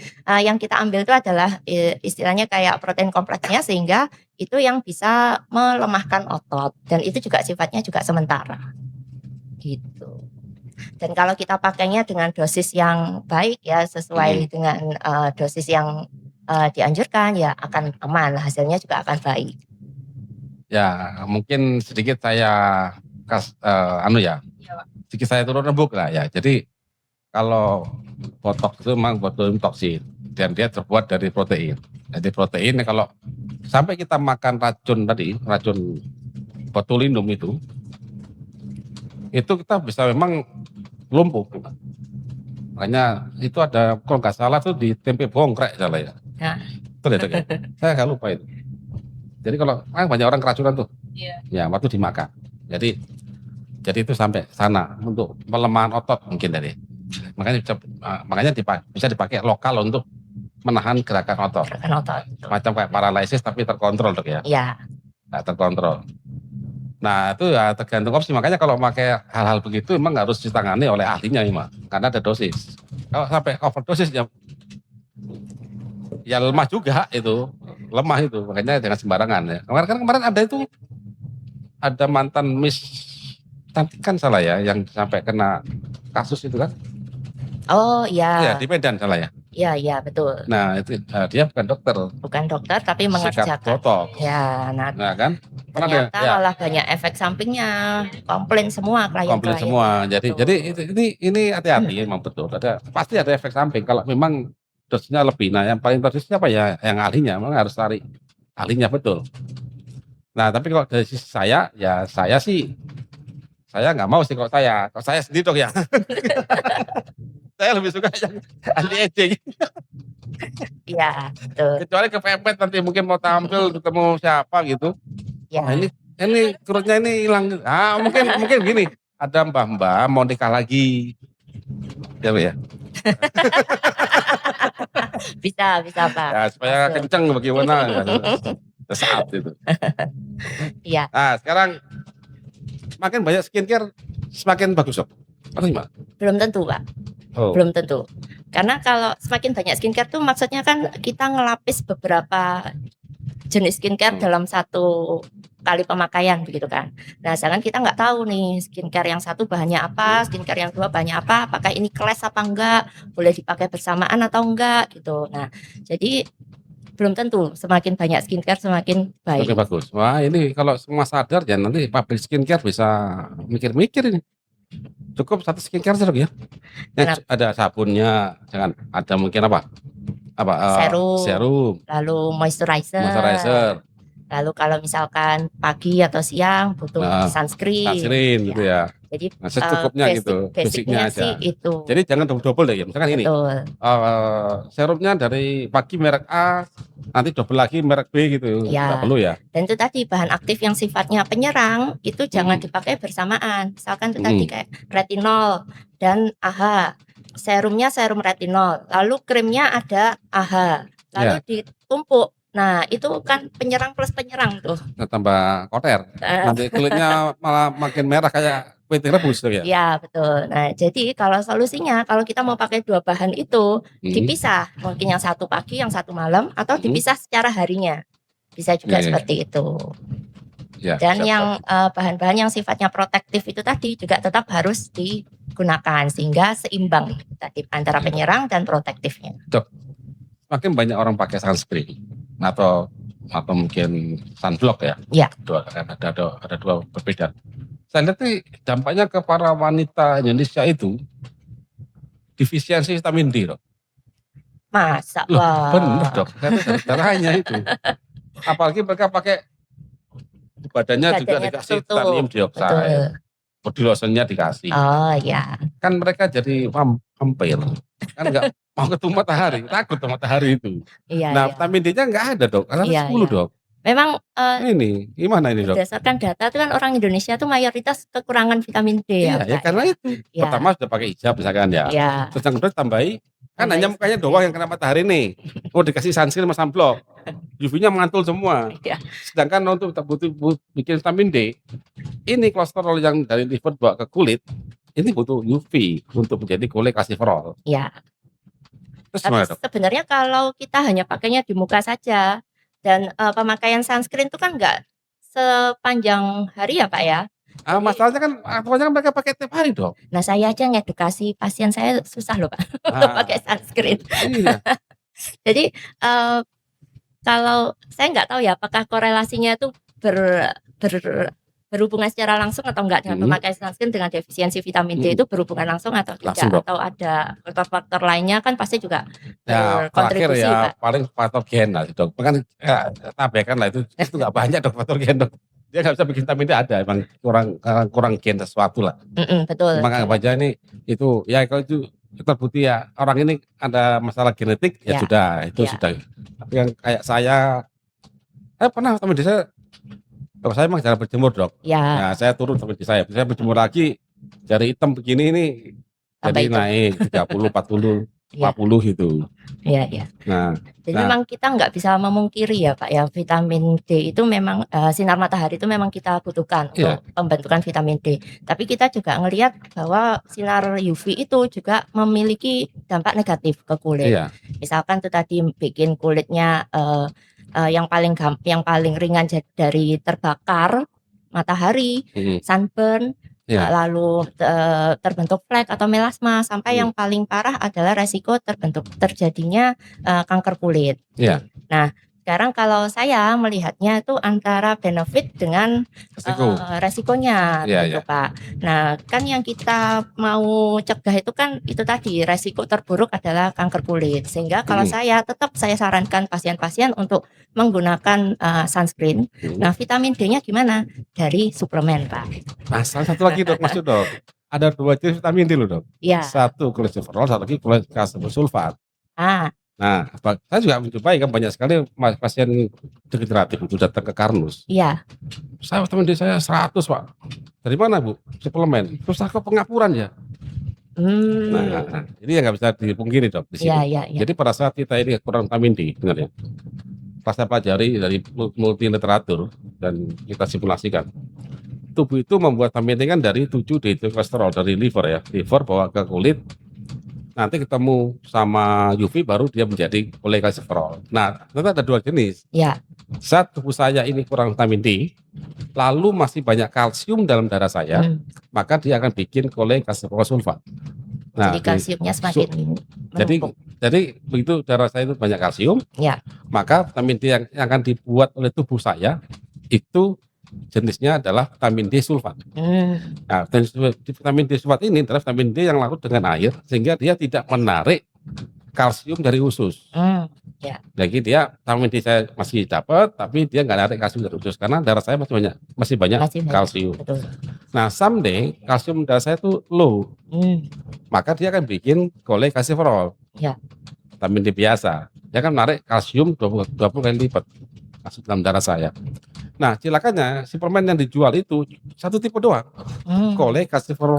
yang kita ambil itu adalah istilahnya kayak protein kompleksnya sehingga itu yang bisa melemahkan otot dan itu juga sifatnya juga sementara. Gitu. Dan kalau kita pakainya dengan dosis yang baik ya sesuai dengan dosis yang dianjurkan ya akan aman, hasilnya juga akan baik. Ya, mungkin sedikit saya sedikit saya turun rembuk lah ya. Jadi kalau botox itu memang botulinum toksin dan dia terbuat dari protein. Jadi protein kalau sampai kita makan racun botulinum itu kita bisa memang lumpuh. Makanya itu ada kalau nggak salah tuh di tempe bongkrek salah ya. Betul ya Dok ya? Saya nggak lupa itu. Jadi kalau banyak orang keracunan tuh, ya waktu dimakan. Jadi itu sampai sana untuk pelemahan otot mungkin tadi. Makanya bisa dipakai lokal untuk menahan gerakan otot. Macam kayak paralisis tapi terkontrol Dok ya. Iya. Nah, terkontrol. Nah itu ya tergantung opsi. Makanya kalau pakai hal-hal begitu memang harus ditangani oleh ahlinya memang. Karena ada dosis. Kalau sampai overdosis ya lemah juga itu. Lemah itu. Makanya jangan sembarangan ya. Kemarin ada mantan Miss Cantik kan salah ya. Yang sampai kena kasus itu kan. Oh iya. Iya di Medan salah ya. Iya betul. Nah itu dia bukan dokter. Bukan dokter tapi Sikat mengerjakan. botox. Ya, Nah kan? ternyata malah banyak efek sampingnya, komplain semua Komplain klien-klien. semua. Jadi ini hati-hati emang betul. Pasti ada efek samping kalau memang dosisnya lebih. Nah yang paling dosis apa ya? Yang ahlinya, memang harus cari ahlinya betul. Nah tapi kalau dari sisi saya, ya saya nggak mau sih kalau saya sendiri dong ya. Saya lebih suka yang anti aging. Iya, betul. Kecuali kepepet nanti mungkin mau tampil ketemu siapa gitu. Ya. Wah ini kurutnya ini hilang. Ah mungkin gini. Ada mbah-mbah mau nikah lagi. Ya. Bisa Pak. Ya supaya kenceng bagaimana. Saat itu. Iya. Nah sekarang semakin banyak skincare semakin bagus Sob. Atau gimana? Belum tentu Pak. Belum tentu. Karena kalau semakin banyak skincare tuh maksudnya kan kita ngelapis beberapa jenis skincare dalam satu kali pemakaian begitu kan. Nah sedangkan kita nggak tahu nih skincare yang satu bahannya apa, skincare yang dua bahannya apa, apakah ini clash apa enggak, boleh dipakai bersamaan atau enggak gitu. Nah jadi belum tentu semakin banyak skincare semakin baik. Semakin bagus. Wah ini kalau semua sadar ya nanti pabrik skincare bisa mikir-mikir ini. Cukup satu skincare saja ya. Ada sabunnya, jangan ada mungkin apa? Serum. Lalu moisturizer. Lalu kalau misalkan pagi atau siang butuh sunscreen gitu ya. Jadi secukupnya gitu, basicnya aja. Sih itu. Jadi jangan double deh ya. Misalkan ini. Serumnya dari pagi merek A, nanti double lagi merek B gitu. Nggak perlu ya. Dan itu tadi bahan aktif yang sifatnya penyerang itu jangan dipakai bersamaan. Misalkan itu tadi kayak retinol dan AHA. Serumnya serum retinol, lalu krimnya ada AHA, lalu ditumpuk. Nah itu kan penyerang plus penyerang tuh. Tambah kotor. Nanti kulitnya malah makin merah kayak kue rebus tuh ya. Iya betul. Nah jadi kalau solusinya kalau kita mau pakai dua bahan itu dipisah, mungkin yang satu pagi, yang satu malam, atau dipisah secara harinya. Bisa juga seperti itu. Ya, dan yang bahan-bahan yang sifatnya protektif itu tadi juga tetap harus digunakan sehingga seimbang tadi antara penyerang dan protektifnya. Dok, makin banyak orang pakai sunscreen atau mungkin sunblock ya. Iya. Ada dua berbeda. Saya lihat nih dampaknya ke para wanita Indonesia itu defisiensi vitamin D, Dok. Masa? Wah. Bener, Dok. Darahnya itu. Apalagi mereka pakai badannya juga dikasih titanium dioksida. Body lotionnya dikasih. Oh ya. Kan mereka jadi vampir. Kan nggak mau ketemu matahari, takut sama matahari itu. Iya, nah vitamin D-nya nggak ada Dok, karena 10 Dok. Memang ini gimana ini Dok? Berdasarkan data itu kan orang Indonesia tuh mayoritas kekurangan vitamin D ya. Iya karena itu. Pertama sudah pakai hijab misalkan ya. Terus yang kedua tambahi kan hanya mukanya doang yang kena matahari nih. Oh dikasih sunscreen sama sunblock. UV-nya mantul semua. Sedangkan untuk butuh bikin vitamin D, ini kolesterol yang dari liver bawa ke kulit, ini butuh UV untuk menjadi kulit kalsiferol. Iya. Sebenarnya kalau kita hanya pakainya di muka saja dan pemakaian sunscreen itu kan enggak sepanjang hari ya Pak ya. Masalahnya kan mereka pakai tiap hari Dok. Nah saya aja ngedukasi pasien saya susah loh Pak untuk pakai sunscreen. Iya. Jadi kalau saya nggak tahu ya apakah korelasinya itu berhubungan secara langsung atau enggak dengan pemakaian sunscreen dengan defisiensi vitamin D itu berhubungan langsung atau tidak langsung, atau ada faktor-faktor lainnya kan pasti juga berkontribusi ya, Pak. Paling faktor gen lah Dok. Kan tabaikan lah itu nggak banyak Dok faktor gen Dok. Dia nggak bisa bikin vitamin D ada emang kurang gen sesuatu lah. Betul. Maka baca ini itu ya kalau itu terbukti ya orang ini ada masalah genetik ya sudah itu sudah. Tapi yang kayak saya pernah vitamin D kalau saya memang jarang berjemur Dok. Nah saya turun vitamin D saya berjemur lagi jari hitam begini ini jadi naik 30, 40, 50 gitu. Iya. Nah, jadi memang kita nggak bisa memungkiri ya Pak ya vitamin D itu memang sinar matahari itu memang kita butuhkan untuk pembentukan vitamin D. Tapi kita juga ngelihat bahwa sinar UV itu juga memiliki dampak negatif ke kulit. Misalkan itu tadi bikin kulitnya yang paling ringan dari terbakar matahari, sunburn. lalu terbentuk flek atau melasma, sampai yang paling parah adalah resiko terjadinya kanker kulit. Nah, sekarang kalau saya melihatnya itu antara benefit dengan resikonya gitu Pak. Nah, kan yang kita mau cegah itu kan itu tadi, resiko terburuk adalah kanker kulit. Sehingga kalau saya sarankan pasien-pasien untuk menggunakan sunscreen. Nah, vitamin D-nya gimana? Dari suplemen Pak. Nah, salah satu lagi Dok, maksud Dok, ada 2 jenis vitamin D loh Dok. Satu kolesterol, satu lagi kalsium sulfat. Nah, saya juga mencobai kan, banyak sekali pasien degeneratif itu datang ke Karnus. Saya vitamin D saya 100 Pak. Dari mana Bu? Suplemen. Terus aku pengapuran ya. Nah, ini yang nggak bisa dipungkiri Dok di sini. Jadi pada saat kita ini kurang vitamin D, benar ya. Pas saya pelajari dari multi literatur dan kita simulasikan, tubuh itu membuat vitamin D kan dari 7 kolesterol dari liver ya. Liver bawa ke kulit. Nanti ketemu sama UV baru dia menjadi kolesterol. Nah, ternyata ada 2 jenis. Saat tubuh saya ini kurang vitamin D, lalu masih banyak kalsium dalam darah saya, maka dia akan bikin kolesterol sulfat. Nah, jadi kalsiumnya semakin jadi begitu darah saya itu banyak kalsium, maka vitamin D yang akan dibuat oleh tubuh saya itu jenisnya adalah vitamin D sulfat. Nah, vitamin D sulfat ini adalah vitamin D yang larut dengan air, sehingga dia tidak menarik kalsium dari usus. Jadi dia vitamin D saya masih dapat, tapi dia nggak narik kalsium dari usus karena darah saya masih banyak kalsium. Nah, someday kalsium darah saya itu low, maka dia akan bikin kolesterol. Vitamin D biasa, dia akan menarik kalsium 20 kali lipat masuk dalam darah saya. Nah, silakannya suplemen yang dijual itu satu tipe doang, kolesterol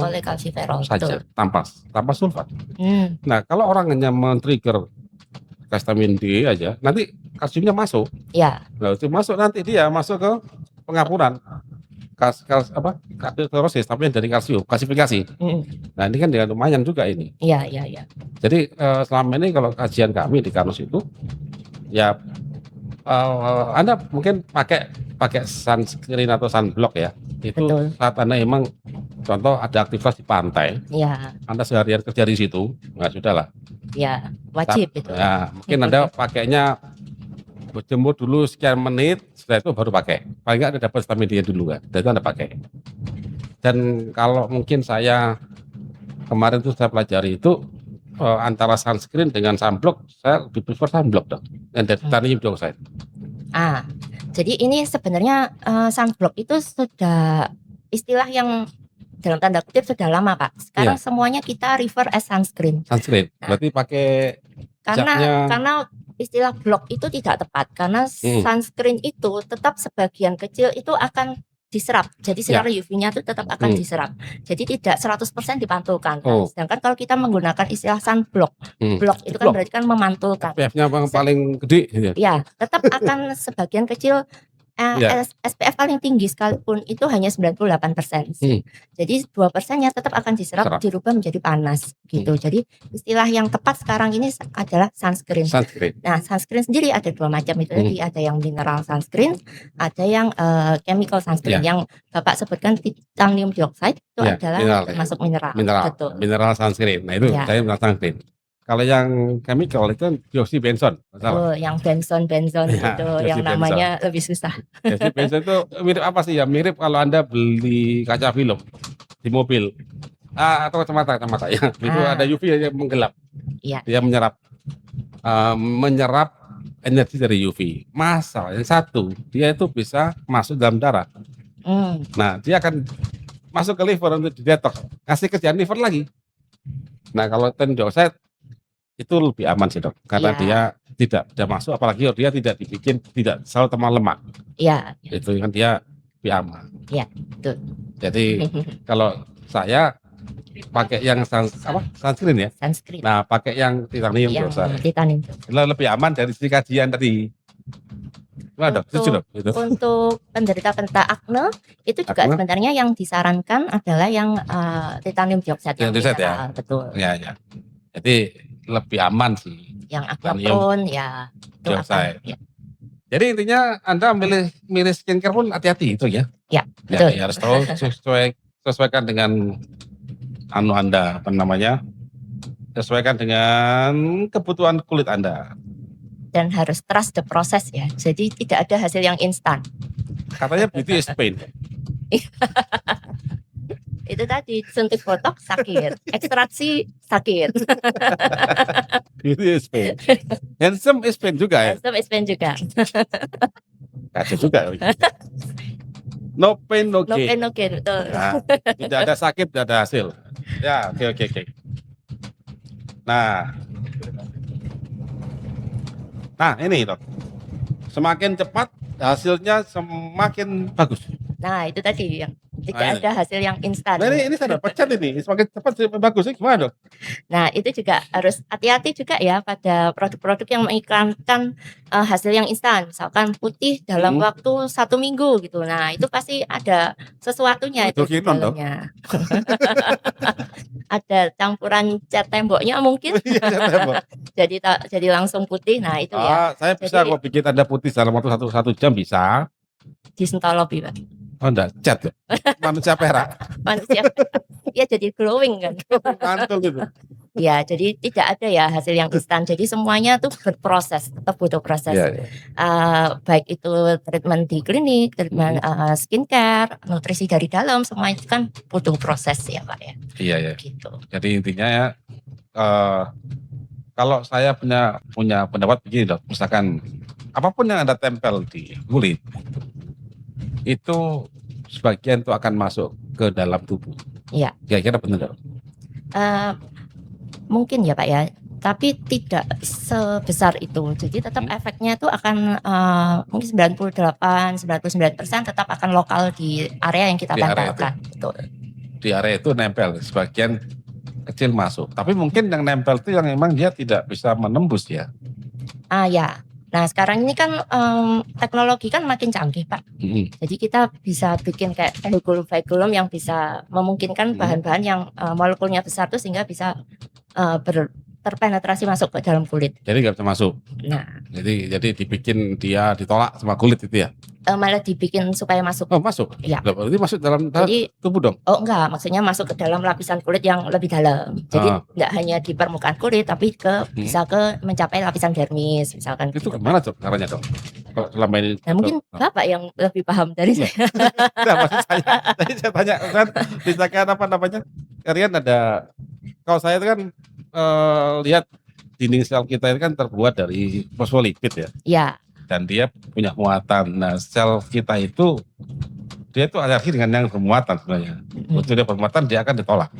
saja, tanpa sulfat. Nah, kalau orang hanya men-trigger vitamin D aja, nanti kalsiumnya masuk. Nah, itu masuk nanti dia masuk ke pengapuran, kalsiferosis, tapi dari kalsium, gasifikasi. Nah, ini kan dengan lumayan juga ini. Jadi selama ini kalau kajian kami di Karnus itu, ya Anda mungkin pakai sunscreen atau sunblock ya. Itu saat Anda emang contoh ada aktivitas di pantai, Anda seharian kerja di situ, nggak sudah lah. Wajib itu. Ya, mungkin Anda pakainya berjemur dulu sekian menit, setelah itu baru pakai. Paling nggak Anda dapat vitamin D dulu kan, dan itu Anda pakai. Dan kalau mungkin saya kemarin tuh saya pelajari itu antara sunscreen dengan sunblock, saya lebih prefer sunblock dong, dan dari titanium dioxide. Jadi ini sebenarnya sunblock itu sudah istilah yang dalam tanda kutip sudah lama Pak. Sekarang semuanya kita refer as sunscreen. Berarti pakai karena istilah block itu tidak tepat, karena sunscreen itu tetap sebagian kecil itu akan diserap. Jadi sinar UV-nya itu tetap akan diserap. Jadi tidak 100% dipantulkan. Sedangkan kalau kita menggunakan istilah sunblock, block itu kan berarti kan memantulkan. SPF-nya paling gede. Tetap akan sebagian kecil. SPF paling tinggi sekalipun itu hanya 98%. Jadi 2%-nya tetap akan diserap, dirubah menjadi panas gitu. Jadi istilah yang tepat sekarang ini adalah sunscreen. Nah, sunscreen sendiri ada 2 macam itu tadi, ada yang mineral sunscreen, ada yang chemical sunscreen. Yang Bapak sebutkan titanium dioxide itu adalah termasuk mineral. Betul. Mineral sunscreen. Nah, itu saya mineral sunscreen. Kalau yang chemical itu kan dioksibenzon. Yang benzon itu yang namanya lebih susah. Dioksibenzon itu mirip apa sih ya? Mirip kalau Anda beli kaca film di mobil. Atau kacamata ya. Itu ada UV yang menggelap. Dia menyerap energi dari UV. Masalah yang satu, dia itu bisa masuk dalam darah. Nah, dia akan masuk ke liver untuk didetox, kasih kerjaan liver lagi. Nah, kalau titanium dioxide itu lebih aman sih dok, karena dia tidak masuk, apalagi dia tidak selalu teman lemak. Itu kan dia lebih aman. Betul. Jadi kalau saya pakai yang sunscreen ya. Nah, pakai yang titanium dioxide. Lebih aman dari sisi kajian tadi. Untuk penderita acne itu juga sebenarnya yang disarankan adalah yang titanium dioxide. Betul. Jadi lebih aman sih. Yang acne prone dioxide. Jadi intinya Anda milih skincare pun hati-hati itu ya. Betul. Harus tahu sesuai sesuaikan dengan Anda, sesuaikan dengan kebutuhan kulit Anda. Dan harus trust the process ya. Jadi tidak ada hasil yang instan. Katanya beauty is pain. Itu tadi, suntik botox sakit, ekstraksi sakit. Beauty is pain. Handsome is pain juga ya? Handsome is pain juga. Kacau juga. No pain, no gain. No pain, no gain, betul. Nah, tidak ada sakit, tidak ada hasil. Ya, oke. Nah ini Dok. Semakin cepat hasilnya semakin bagus. Nah itu tadi yang tidak ada hasil yang instan. Nah, ini saya dapat chat ini, semakin cepat semakin bagus. Gimana Dok? Nah itu juga harus hati-hati juga ya pada produk-produk yang mengiklankan hasil yang instan. Misalkan putih dalam waktu 1 minggu gitu. Nah itu pasti ada sesuatunya itu di dalamnya. Ada campuran cat temboknya mungkin. jadi langsung putih. Nah itu ya. Saya bisa kok bikin Anda putih dalam waktu 1 jam bisa. Di Sentolobi Pak. Oh enggak, cat ya? Manusia perak. Manusia perak. Ya jadi glowing kan. Mantul itu. Ya jadi tidak ada ya hasil yang instan. Jadi semuanya tuh berproses, tetap butuh proses. Baik itu treatment di klinik, treatment skincare, nutrisi dari dalam, semua itu kan butuh proses ya Pak ya. Iya. Gitu. Jadi intinya ya, kalau saya punya pendapat begini Dok, misalkan apapun yang Anda tempel di kulit, itu sebagian itu akan masuk ke dalam tubuh. Iya. Kira-kira benar Dok? Mungkin ya Pak ya, tapi tidak sebesar itu. Jadi tetap efeknya itu akan mungkin 98-99% tetap akan lokal di area yang kita tempelkan. Betul. Di area itu nempel, sebagian kecil masuk. Tapi mungkin yang nempel itu yang memang dia tidak bisa menembus ya. Ya. Nah sekarang ini kan teknologi kan makin canggih Pak. Jadi kita bisa bikin kayak vaculum yang bisa memungkinkan bahan-bahan yang molekulnya besar tuh sehingga bisa terpenetrasi masuk ke dalam kulit. Jadi nggak bisa masuk. Nah. Jadi dibikin dia ditolak sama kulit itu ya? Malah dibikin supaya masuk. Oh masuk? Ya. Berarti masuk dalam tubuh dong? Oh enggak, maksudnya masuk ke dalam lapisan kulit yang lebih dalam. Jadi enggak hanya di permukaan kulit, tapi bisa ke mencapai lapisan dermis misalkan. Itu gimana Dok caranya Dok? Kalau selama ini. Nah mungkin Bapak yang lebih paham dari saya. Nah, maksud saya, tadi saya tanya kan, misalkan apa namanya? Kalian ada, kalau saya itu kan lihat dinding sel kita itu kan terbuat dari fosfolipid ya. Iya. Dan dia punya muatan. Nah, sel kita itu dia itu alergi dengan yang bermuatan sebenarnya. Untuk dia bermuatan dia akan ditolak.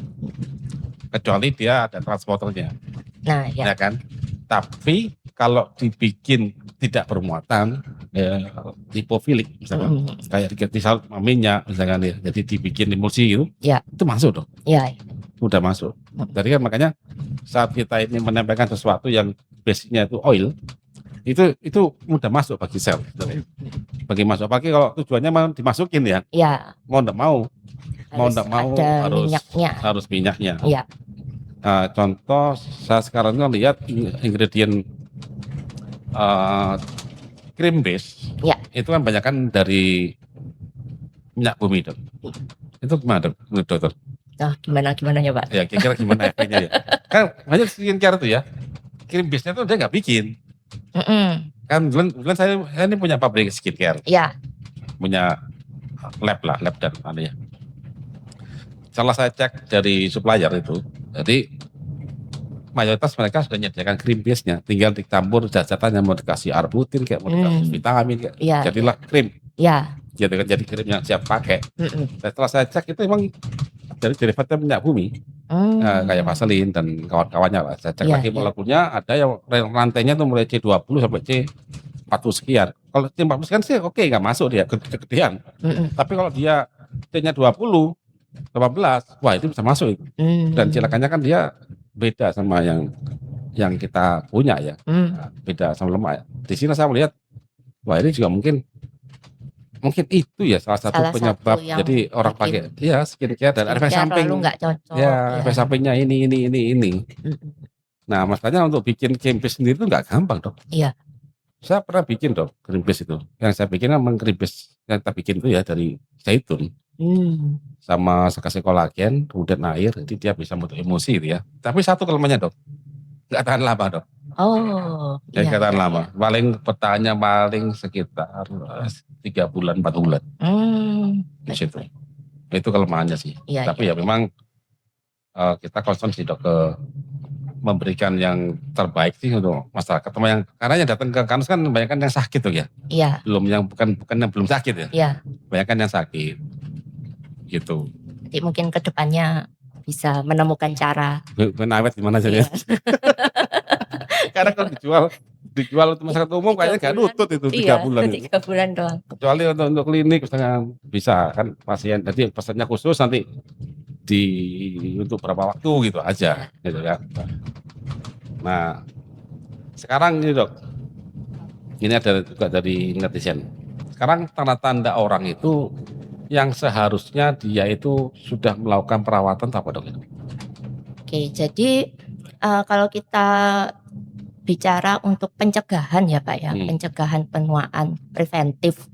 Kecuali dia ada transporternya. Nah, ya kan? Tapi kalau dibikin tidak bermuatan, lipofilik misalkan, kayak disalut minyak misalkan ya, jadi dibikin emulsi itu, itu masuk dong. Iya. Udah masuk. Jadi kan makanya saat kita ini menempelkan sesuatu yang basicnya itu oil, itu mudah masuk bagi sel. Bagi masuk, apalagi kalau tujuannya mau dimasukin ya. Iya. Mau enggak mau harus minyaknya. Iya. Nah, contoh saya sekarang lihat ingredient cream base, itu kan banyak kan dari minyak bumi Dok. Itu gimana Dokter? Nah, gimana ya Pak? Ya kira-kira gimana efeknya ya? Kan banyak skincare itu ya, cream base-nya tuh dia nggak bikin. Kan bulan saya ini punya pabrik skincare. Iya. Punya lab dan ya. Setelah saya cek dari supplier itu, jadi mayoritas mereka sudah menyediakan cream base-nya, tinggal dicampur zat-zatan yang mau dikasih arbutin kayak mau dikasih vitamin kayak. Jadilah krim. Iya. Jadi krim yang siap pakai. Setelah saya cek itu emang dari derivatnya minyak bumi, kayak vaselin dan kawan-kawannya lah. Saya cek lagi molekulnya, ada yang rantainya tuh mulai C20 sampai C40 sekian. Kalau C40 sekian sih oke, nggak masuk dia kegedean. Tapi kalau dia C-nya 20, 18, wah itu bisa masuk. Dan silakannya kan dia beda sama yang kita punya ya, beda sama lemak ya. Di sini saya melihat, wah ini juga mungkin itu ya salah satu penyebab jadi orang pakai skincare dan efek samping efek sampingnya ini. Nah makanya untuk bikin cream base sendiri itu nggak gampang Dok. Iya. Saya pernah bikin Dok cream base itu, yang saya bikin memang cream base yang kita bikin itu ya dari zaitun. Sama saya kasih kolagen, kemudian air, jadi dia bisa membentuk emosi gitu ya. Tapi satu kelemahannya Dok, nggak tahan lama Dok. Oh, Jadi nggak tahan iya, lama. iya. Paling bertahannya paling sekitar 3 bulan, 4 bulan di Baik, situ. baik. Itu kelemahannya sih. Iya, Tapi iya, ya iya. memang kita concern sih Dok ke memberikan yang terbaik sih untuk masyarakat. Karena yang datang ke kanus kan banyak yang sakit tuh ya. Iya, Belum yang bukan yang belum sakit ya. iya. Banyak yang sakit gitu. Jadi mungkin ke depannya bisa menemukan cara. Ben awet gimana Iya. saja. Karena kalau dijual untuk masyarakat umum 3 kayaknya gak bulan. nutut itu 3 Iya, bulan itu. 3 bulan doang. Kecuali untuk klinik misalnya bisa kan pasien. Jadi pesannya khusus nanti untuk berapa waktu gitu aja gitu kan. Nah, sekarang ini Dok, ini ada juga dari netizen. Sekarang tanda-tanda orang itu yang seharusnya dia itu sudah melakukan perawatan apa Dok itu? Oke, jadi kalau kita bicara untuk pencegahan ya Pak ya, pencegahan penuaan preventif.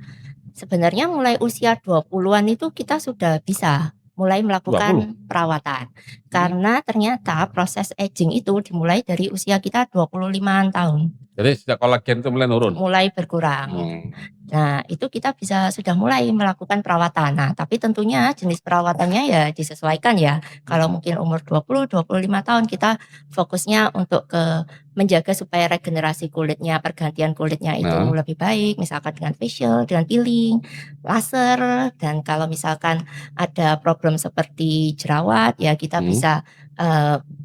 Sebenarnya mulai usia 20-an itu kita sudah bisa mulai melakukan 20? perawatan. Karena ternyata proses aging itu dimulai dari usia kita 25-an tahun. Jadi sejak kolagen itu mulai nurun? Mulai berkurang. Nah, itu kita sudah mulai melakukan perawatan. Nah, tapi tentunya jenis perawatannya ya disesuaikan ya. Kalau mungkin umur 20, 25 tahun kita fokusnya untuk menjaga supaya regenerasi kulitnya, pergantian kulitnya itu lebih baik. Misalkan dengan facial, dengan peeling, laser, dan kalau misalkan ada problem seperti jerawat ya kita bisa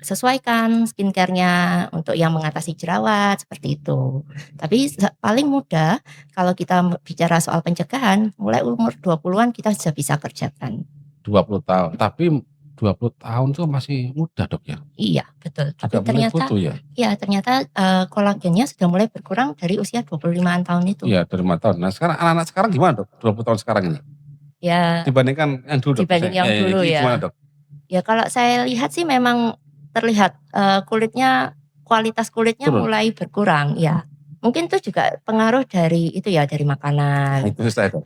sesuaikan skincare-nya untuk yang mengatasi jerawat seperti itu. Tapi paling mudah kalau kita bicara soal pencegahan, mulai umur 20-an kita sudah bisa kerjakan. 20 tahun, tapi 20 tahun itu masih muda Dok ya? Iya, betul. Tapi Sudah mulai ternyata butuh ya? Iya, ternyata kolagennya sudah mulai berkurang dari usia 25-an tahun itu. Iya, 25 tahun. Nah, sekarang anak-anak sekarang gimana Dok? 20 tahun sekarang ini? Ya, Dibandingkan yang dulu Dok? dibanding yang dulu ya. Gimana Dok? Ya kalau saya lihat sih memang terlihat kualitas kulitnya Turun? mulai berkurang ya. Mungkin itu juga pengaruh dari itu ya, dari makanan, Itu saya Dok.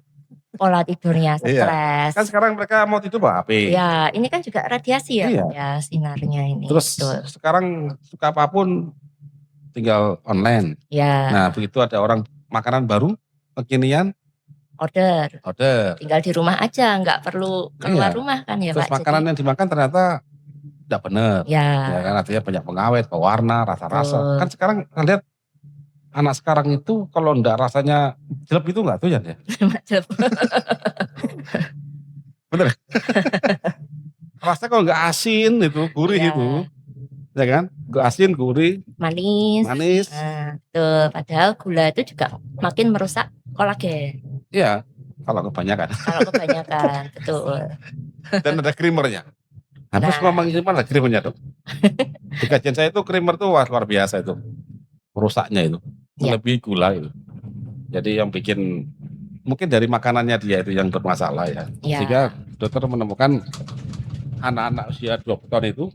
pola tidurnya, Iya. stres. Kan sekarang mereka mau tidur pakai HP. Ya, ini kan juga radiasi ya, Iya. ya sinarnya ini. Terus Betul. sekarang suka apapun tinggal online. Ya. Nah, begitu ada orang makanan baru kekinian order. Tinggal di rumah aja, nggak perlu keluar rumah kan ya Terus Pak. makanan yang dimakan ternyata tidak benar. Ya. Ya kan artinya banyak pengawet, pewarna, rasa-rasa. Kan sekarang lihat anak sekarang itu kalau enggak rasanya jelek itu enggak doyan ya. Bener. Rasanya kalau enggak asin itu, gurih itu. Ya kan? Enggak asin, gurih, manis. Nah, tuh, padahal gula itu juga makin merusak kolagen. Iya, kalau kebanyakan. Betul. Dan ada creamernya. Habis ngomong gimana creamernya Dok? Di kajian saya itu creamer tuh wah, luar biasa itu. Merusaknya itu. Melebihi gula itu. Jadi yang bikin mungkin dari makanannya dia itu yang bermasalah ya. Sehingga dokter menemukan anak-anak usia 20 tahun itu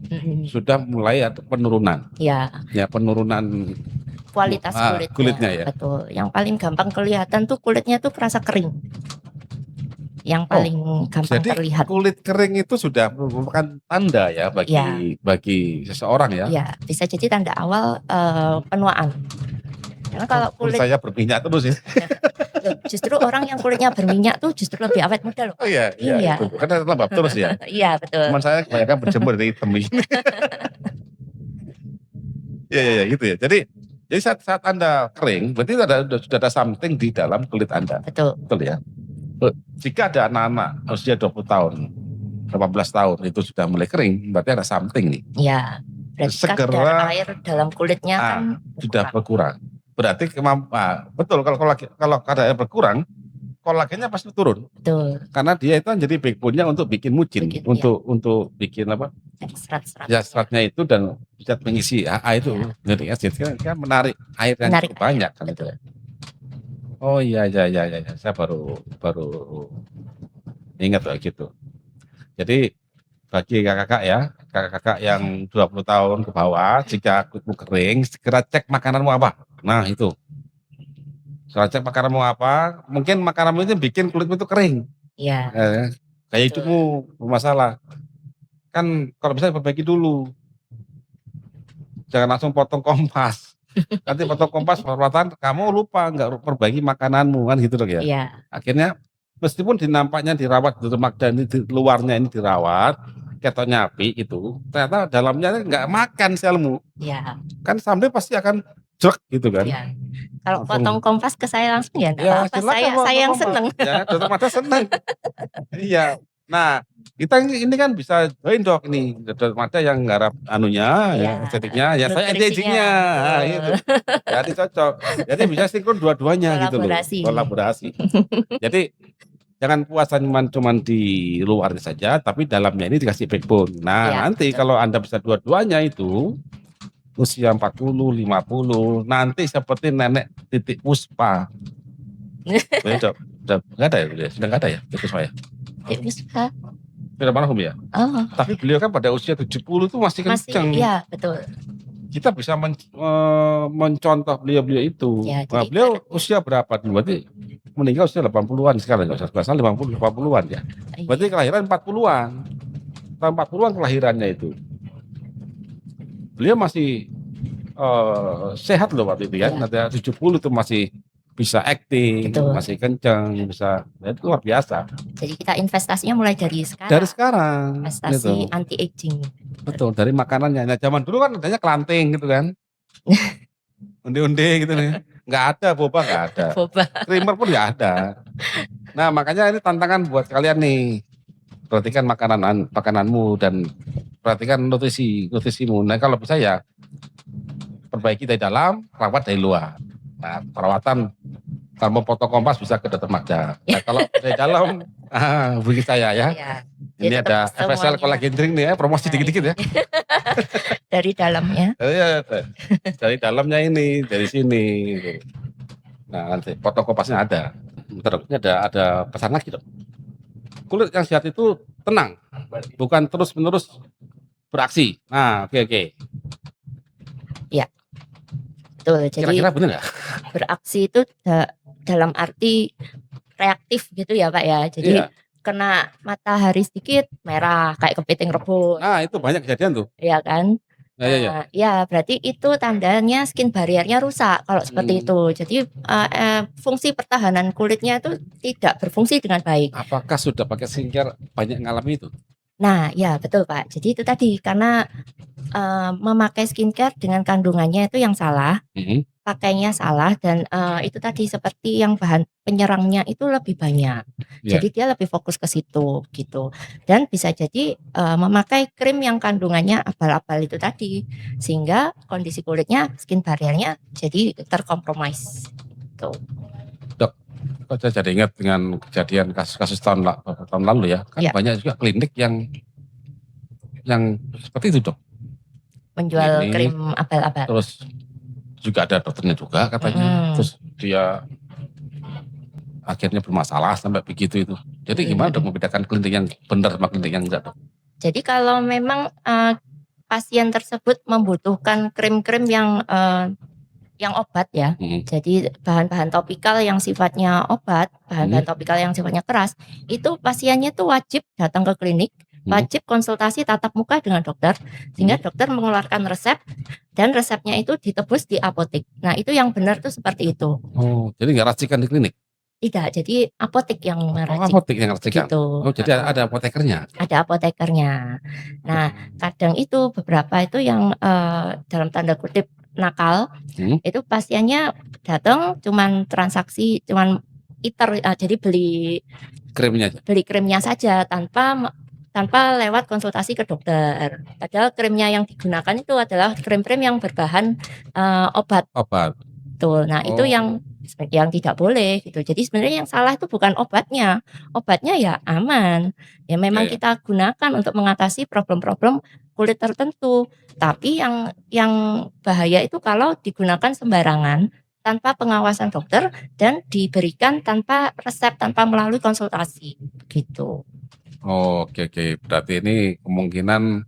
sudah mulai ada penurunan. Ya, penurunan kualitas kulitnya ya. Betul. Yang paling gampang kelihatan tuh kulitnya tuh terasa kering. Yang paling gampang terlihat. Jadi kulit kering itu sudah merupakan tanda ya bagi seseorang ya. Iya, bisa jadi tanda awal penuaan. Karena kalau kulit saya berminyak terus ya. Justru orang yang kulitnya berminyak tuh justru lebih awet muda loh. Oh iya. Karena lembab terus ya. Iya, betul. Teman saya kebanyakan berjemur dari hitam ini. Iya gitu ya. Jadi saat Anda kering, berarti sudah ada something di dalam kulit Anda. Betul ya. Jika ada anak-anak usia 20 tahun, 18 tahun itu sudah mulai kering, berarti ada something nih. Iya. Segera air dalam kulitnya kan sudah berkurang. Berarti betul kalau kadar air berkurang, kolagennya pasti turun. Betul. Karena dia itu jadi backbone-nya untuk bikin mucin, untuk bikin apa? Seratnya itu dan bisa mengisi AA itu. Jadi kan menarik air yang cukup banyak kan. Betul. Oh iya. Saya baru ingat kayak gitu. Jadi bagi kakak-kakak yang 20 tahun ke bawah, jika kulitmu kering, segera cek makananmu apa. Nah itu. Segera cek makananmu apa, mungkin makananmu itu bikin kulitmu itu kering. Iya. gaya hidupmu bermasalah. Kan kalau bisa perbaiki dulu. Jangan langsung potong kompas. Nanti potong kompas perawatan kamu lupa nggak perbaiki makananmu kan gitu dong ya. Iya. Akhirnya meskipun nampaknya dirawat di rumah dan di luarnya ini dirawat, ketoknya api itu, ternyata dalamnya nggak makan selmu. Iya. Kan sampai pasti akan jrek gitu kan. Iya. Kalau Langsung. potong kompas ke saya langsung ya enggak Ya, apa-apa. silakan Saya yang kompas. seneng. Ya, dokter Mada seneng. Iya. Nah, kita ini kan bisa join dok ini dokter Mada yang nggarap anunya ya, estetiknya ya saya anti-agingnya gitu. Jadi cocok. Jadi bisa sinkron dua-duanya gitu loh. Kolaborasi. Jadi jangan puas cuman di luarnya saja, tapi dalamnya ini dikasih backbone. Nah, Iya, nanti betul. kalau Anda bisa dua-duanya itu usia 40, 50, nanti seperti nenek Titik Puspa. Udah nggak ada ya? Sudah nggak ada ya Titik Puspa ya? Titik Puspa. Sudah almarhum ya? Oh. Tapi beliau kan pada usia 70 itu masih kenceng. Iya, betul. Kita bisa mencontoh beliau itu. Ya, Nah, beliau usia berapa? Berarti meninggal usia 80-an sekarang, nggak usah salah 80-an ya. Berarti kelahiran 40-an. Tahun 40-an kelahirannya itu. Beliau masih sehat loh waktu itu ya. Ada 70 itu masih bisa acting, betul. Masih kencang, bisa, itu luar biasa. Jadi kita investasinya mulai dari sekarang. Dari sekarang. Investasi gitu. anti aging. Betul, dari makanannya. Nah, zaman dulu kan adanya kelanting gitu kan. Unde-unde gitu nih. Nggak ada, boba nggak ada. Boba. Creamer pun nggak ada. Nah, makanya ini tantangan buat kalian nih. Perhatikan makananmu dan perhatikan nutrisimu. Nah, kalau bisa ya perbaiki dari dalam, rawat dari luar. Nah, perawatan kalau mau potong kompas bisa ke dokter Mada. Nah, kalau dari dalam, hubungi saya ya. Iya. Ini ada FSL Collagen Drink nih ya, promosi dikit-dikit ya. Dari dalamnya. Dari dalamnya ini, dari sini. Nah, nanti potong kompasnya ada. Bentar, ini ada pesan lagi dok. Kulit yang sehat itu tenang, bukan terus-menerus beraksi. Nah, oke. Ya, betul. Jadi kira-kira benar nggak? Beraksi itu dalam arti reaktif gitu ya Pak ya. Jadi kena matahari sedikit merah kayak kepiting rebus. Nah, itu banyak kejadian tuh. Iya kan? Ya, berarti itu tandanya skin barriernya rusak kalau seperti itu. Jadi fungsi pertahanan kulitnya itu tidak berfungsi dengan baik. Apakah sudah pakai skincare banyak ngalami itu? Nah, ya betul Pak. Jadi itu tadi karena memakai skincare dengan kandungannya itu yang salah, pakainya salah dan itu tadi seperti yang bahan penyerangnya itu lebih banyak. Jadi dia lebih fokus ke situ gitu. Dan bisa jadi memakai krim yang kandungannya abal-abal itu tadi sehingga kondisi kulitnya skin barriernya jadi terkompromis. Tuh. Dok, saya jadi ingat dengan kejadian kasus-kasus tahun lalu ya. Kan banyak juga klinik yang seperti itu dok. Menjual krim abal-abal. Terus juga ada dokternya juga katanya. Terus dia akhirnya bermasalah sampai begitu itu. Jadi gimana dok membedakan klinik yang benar sama klinik yang enggak dok? Jadi kalau memang pasien tersebut membutuhkan krim-krim yang obat ya. Jadi bahan-bahan topikal yang sifatnya obat, bahan-bahan topikal yang sifatnya keras, itu pasiennya tuh wajib datang ke klinik, wajib konsultasi tatap muka dengan dokter, sehingga dokter mengeluarkan resep dan resepnya itu ditebus di apotek. Nah, itu yang benar tuh seperti itu. Oh, jadi nggak racikan di klinik? Tidak, jadi apotek yang meracik. Apotek yang racikan. Gitu. Oh, jadi ada apotekernya. Ada apotekernya. Nah, kadang itu beberapa itu yang dalam tanda kutip nakal, itu pasiennya datang cuman transaksi, cuman jadi beli krimnya saja tanpa lewat konsultasi ke dokter. Padahal krimnya yang digunakan itu adalah krim-krim yang berbahan obat. Betul. Nah, itu yang tidak boleh gitu. Jadi sebenarnya yang salah itu bukan obatnya. Obatnya ya aman. Ya memang kita gunakan untuk mengatasi problem-problem kulit tertentu. Tapi yang bahaya itu kalau digunakan sembarangan tanpa pengawasan dokter dan diberikan tanpa resep, tanpa melalui konsultasi gitu. Oh, oke. Berarti ini kemungkinan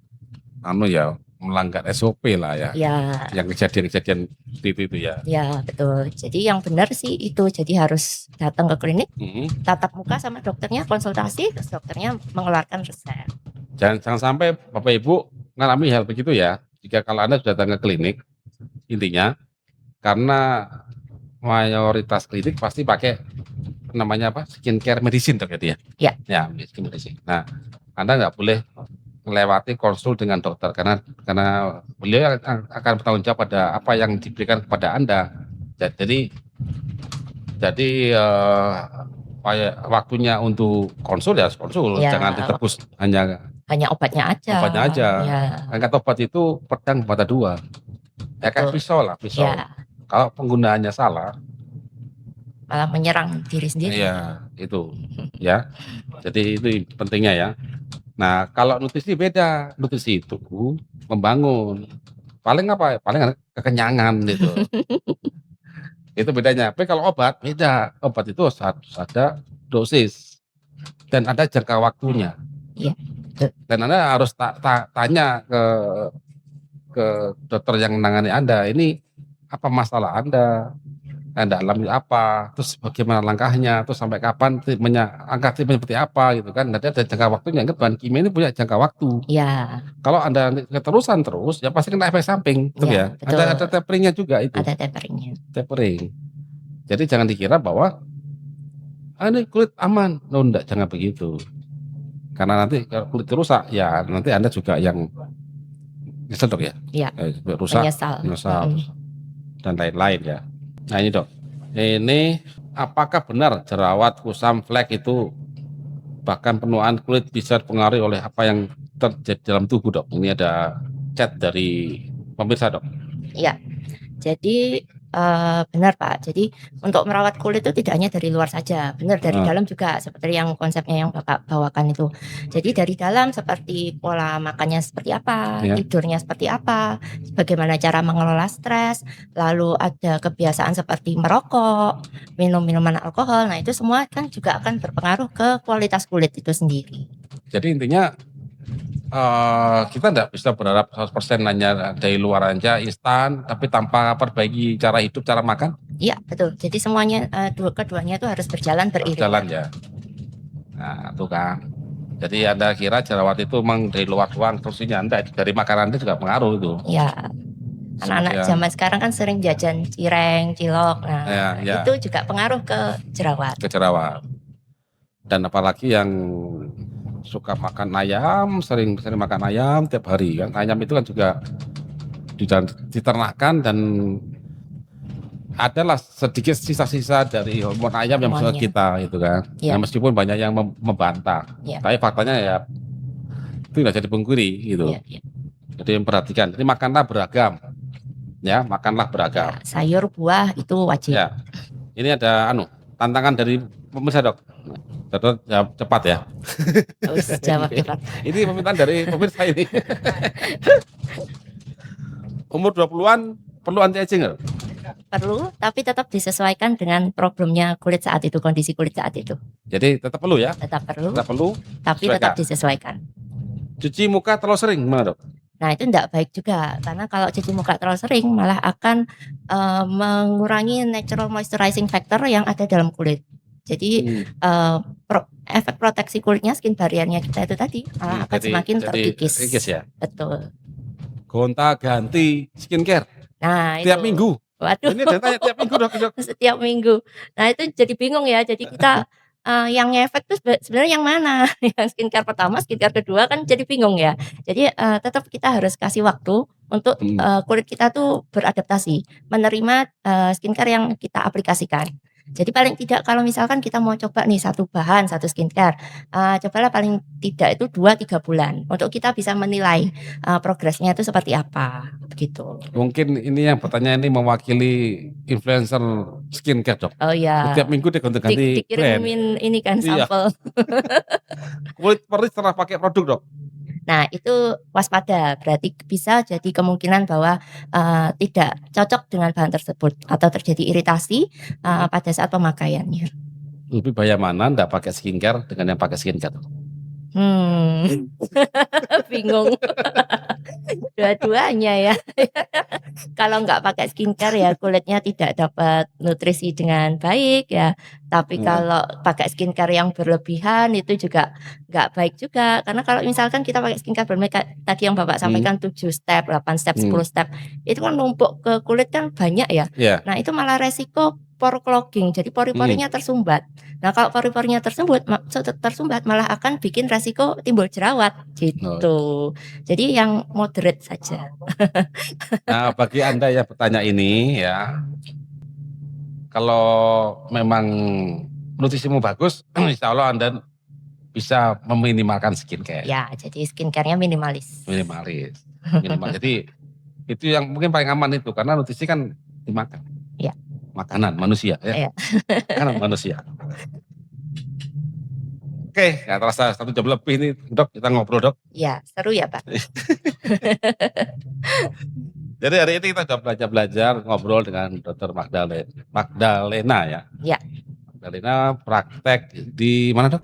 melanggar SOP lah ya. Ya. Yang kejadian-kejadian seperti itu ya. Ya betul. Jadi yang benar sih itu. Jadi harus datang ke klinik, tatap muka sama dokternya, konsultasi, terus dokternya mengeluarkan resep. Jangan sampai Bapak Ibu mengalami hal begitu ya. Jika kalau Anda sudah datang ke klinik, intinya karena mayoritas klinik pasti pakai namanya apa? Skincare medicine terjadi ya. Ya. Ya, skin medicine. Nah, Anda nggak boleh melewati konsul dengan dokter karena beliau akan bertanggung jawab pada apa yang diberikan kepada Anda. Jadi waktunya untuk konsul ya konsul, Ya. jangan ditebus hanya obatnya aja. Obatnya aja. Ya. Angkat obat itu pedang mata dua. Ya kayak pisau lah, pisau. Ya. Kalau penggunaannya salah, malah menyerang diri sendiri. Iya, itu ya. Jadi itu pentingnya ya. Nah, kalau nutrisi beda. Nutrisi itu membangun. Paling apa? Paling kekenyangan gitu. Itu bedanya. Tapi kalau obat beda. Obat itu harus ada dosis dan ada jangka waktunya. Iya. Dan Anda harus tanya ke dokter yang menangani Anda, ini apa masalah Anda alami apa, terus bagaimana langkahnya, terus sampai kapan angka treatment seperti apa gitu kan. Nanti ada jangka waktunya, kan bahan kimia ini punya jangka waktu. Ya. Kalau Anda keterusan terus, ya pasti kena efek samping, betul ya. Ada taperingnya juga itu. Ada taperingnya. Tapering. Jadi jangan dikira bahwa ini kulit aman, enggak, jangan begitu. Karena nanti kalau kulit rusak, ya nanti Anda juga yang nyesel dok ya. Iya. Rusak, menyesal. Dan lain-lain ya. Nah ini dok, ini apakah benar jerawat, kusam, flek itu bahkan penuaan kulit bisa dipengaruhi oleh apa yang terjadi dalam tubuh dok? Ini ada chat dari pemirsa dok. Iya, jadi benar Pak. Jadi untuk merawat kulit itu tidak hanya dari luar saja, benar dari dalam juga seperti yang konsepnya yang Bapak bawakan itu. Jadi dari dalam seperti pola makannya seperti apa, tidurnya seperti apa, bagaimana cara mengelola stres, lalu ada kebiasaan seperti merokok, minum minuman alkohol. Nah itu semua kan juga akan berpengaruh ke kualitas kulit itu sendiri. Jadi intinya kita tidak bisa berharap 100% hanya dari luar aja instan, tapi tanpa perbaiki cara hidup, cara makan. Iya betul. Jadi semuanya keduanya itu harus berjalan beriringan. Berjalan ya. Nah itu kan. Jadi Anda kira jerawat itu memang dari luar doang, terusnya Anda dari makanan Anda juga pengaruh itu. Iya. Anak-anak zaman sekarang kan sering jajan cireng, cilok. Nah itu juga pengaruh ke jerawat. Dan apalagi yang suka makan ayam, sering makan ayam tiap hari kan. Ayam itu kan juga diternakkan dan adalah sedikit sisa-sisa dari hormon ayam yang masuk ke kita itu kan. Ya. Nah, meskipun banyak yang membantah, tapi faktanya ya itu tidak jadi pungkiri gitu. Jadi perhatikan, jadi makanlah beragam, ya makanlah beragam. Sayur buah itu wajib. Ya. Ini ada tantangan dari pemirsa dok. Jawab cepat ya. Jawab cepat. Ini permintaan dari pemirsa ini. Umur 20-an perlu anti aging nggak? Perlu, tapi tetap disesuaikan dengan problemnya kulit saat itu, kondisi kulit saat itu. Jadi tetap perlu ya? Tetap perlu. Tapi sesuaikan. Tetap disesuaikan. Cuci muka terlalu sering gimana dok? Nah itu tidak baik juga, karena kalau cuci muka terlalu sering malah akan mengurangi natural moisturizing factor yang ada dalam kulit. Jadi efek proteksi kulitnya, skin barriernya kita itu tadi malah akan semakin terkikis. Ya? Betul. Gonta ganti skincare. Nah tiap minggu. Waduh. Ini tanya tiap minggu dok. Setiap minggu. Nah itu jadi bingung ya. Jadi kita yang ngefek itu sebenarnya yang mana? Yang skincare pertama, skincare kedua kan jadi bingung ya. Jadi tetap kita harus kasih waktu untuk kulit kita tuh beradaptasi, menerima skincare yang kita aplikasikan. Jadi paling tidak kalau misalkan kita mau coba nih satu bahan, satu skincare, cobalah paling tidak itu 2-3 bulan untuk kita bisa menilai progresnya itu seperti apa, begitu. Mungkin ini yang bertanya ini mewakili influencer skincare dok. Oh iya. Setiap minggu dia ganti-ganti dikirimin ini kan sampel. Kulit perih setelah pakai produk dok. Nah itu waspada, berarti bisa jadi kemungkinan bahwa tidak cocok dengan bahan tersebut atau terjadi iritasi pada saat pemakaiannya. Lebih bahaya mana ndak pakai skincare dengan yang pakai skincare? Bingung. Dua-duanya ya. Kalau nggak pakai skincare ya kulitnya tidak dapat nutrisi dengan baik ya. Tapi kalau pakai skincare yang berlebihan itu juga nggak baik juga. Karena kalau misalkan kita pakai skincare berlebihan tadi yang Bapak sampaikan 7 step, 8 step, 10 step, itu kan numpuk ke kulit kan banyak ya. Nah itu malah resiko pore clogging, jadi pori-porinya tersumbat. Nah kalau pori-porinya tersumbat malah akan bikin resiko timbul jerawat gitu. Jadi yang moderate saja. Nah, bagi Anda yang bertanya ini ya, kalau memang nutrisimu bagus, insya Allah Anda bisa meminimalkan skincare. Ya, jadi skincare-nya minimalis. Minimalis. Jadi itu yang mungkin paling aman itu karena nutrisi kan dimakan. Ya. Makanan manusia ya. Makanan manusia. Oke, nggak terasa 1 jam lebih nih Dok, kita ngobrol Dok. Ya, seru ya Pak. Jadi hari ini kita sudah belajar ngobrol dengan Dr. Magdalena ya. Ya. Magdalena praktek di mana Dok?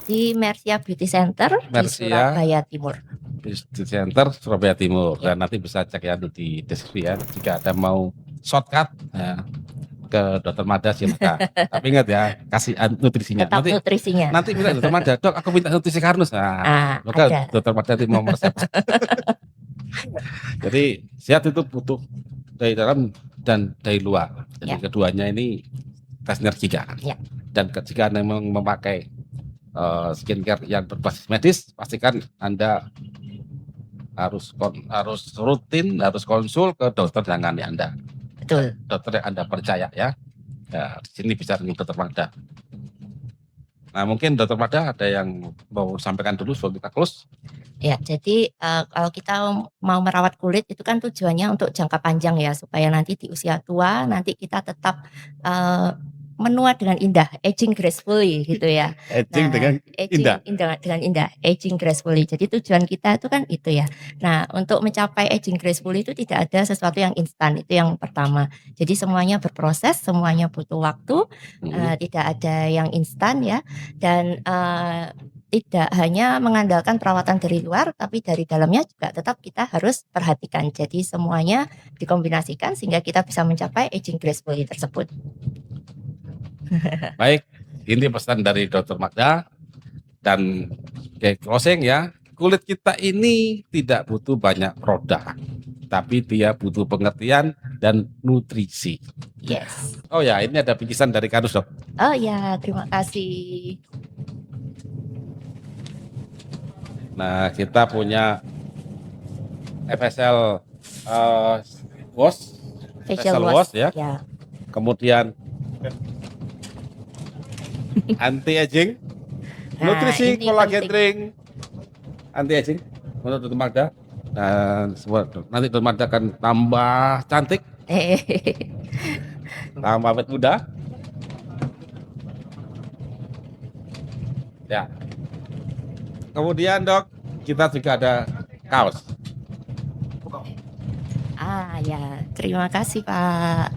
Di Mersia Beauty Center di Surabaya Timur. Beauty Center Surabaya Timur. Dan nanti bisa cek ya di deskripsi ya. Jika ada mau shortcut ya, ke Dr. Mada silakan. Tapi ingat ya, kasih nutrisinya. Tetap nutrisinya. Nanti minta Dr. Mada, Dok aku minta nutrisi Karnus. Nah, maka Dr. Mada itu mau resep. Jadi sehat itu butuh dari dalam dan dari luar. Jadi keduanya ini sinergikan. Dan jika Anda memang memakai skincare yang berbasis medis, pastikan Anda harus rutin, harus konsul ke dokter dengan Anda. Betul. Dokter yang Anda percaya ya. Di sini bisa dengan Dr. Magda. Nah mungkin Dr. Magda ada yang mau sampaikan dulu sebelum kita close. Ya, jadi kalau kita mau merawat kulit itu kan tujuannya untuk jangka panjang ya, supaya nanti di usia tua nanti kita tetap menua dengan indah, aging gracefully gitu ya. Aging dengan indah. Dengan indah, aging gracefully. Jadi tujuan kita itu kan itu ya. Nah, untuk mencapai aging gracefully itu tidak ada sesuatu yang instan, itu yang pertama. Jadi semuanya berproses, semuanya butuh waktu, tidak ada yang instan ya. Dan tidak hanya mengandalkan perawatan dari luar, tapi dari dalamnya juga tetap kita harus perhatikan. Jadi semuanya dikombinasikan sehingga kita bisa mencapai aging gracefully tersebut. Baik, ini pesan dari Dr. Magda. Dan kayak closing ya, kulit kita ini tidak butuh banyak produk, tapi dia butuh pengertian dan nutrisi. Yes. Oh ya, ini ada bingkisan dari Karnus Dok. Oh ya, terima kasih. Nah, kita punya FSL wash, facial wash ya. Kemudian anti aging, nutrisi kolagen drink, anti aging menurut Dr. Magda. Dan nanti Dr. Magda akan tambah cantik, tambah awet muda. Ya. Kemudian Dok, kita juga ada kaos. Ya, terima kasih Pak.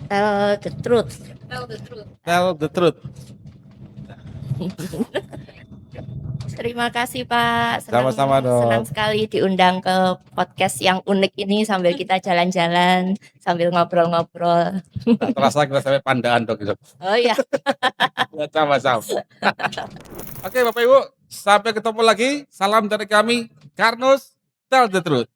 Tell the truth. Tell the truth. Terima kasih Pak. Sama-sama Dok. Senang sekali diundang ke podcast yang unik ini sambil kita jalan-jalan, sambil ngobrol-ngobrol. Nah, terasa kita sampai Pandaan Dok. Oh iya. Sama-sama. Oke Bapak Ibu, sampai ketemu lagi. Salam dari kami, Karnus, Tell the Truth.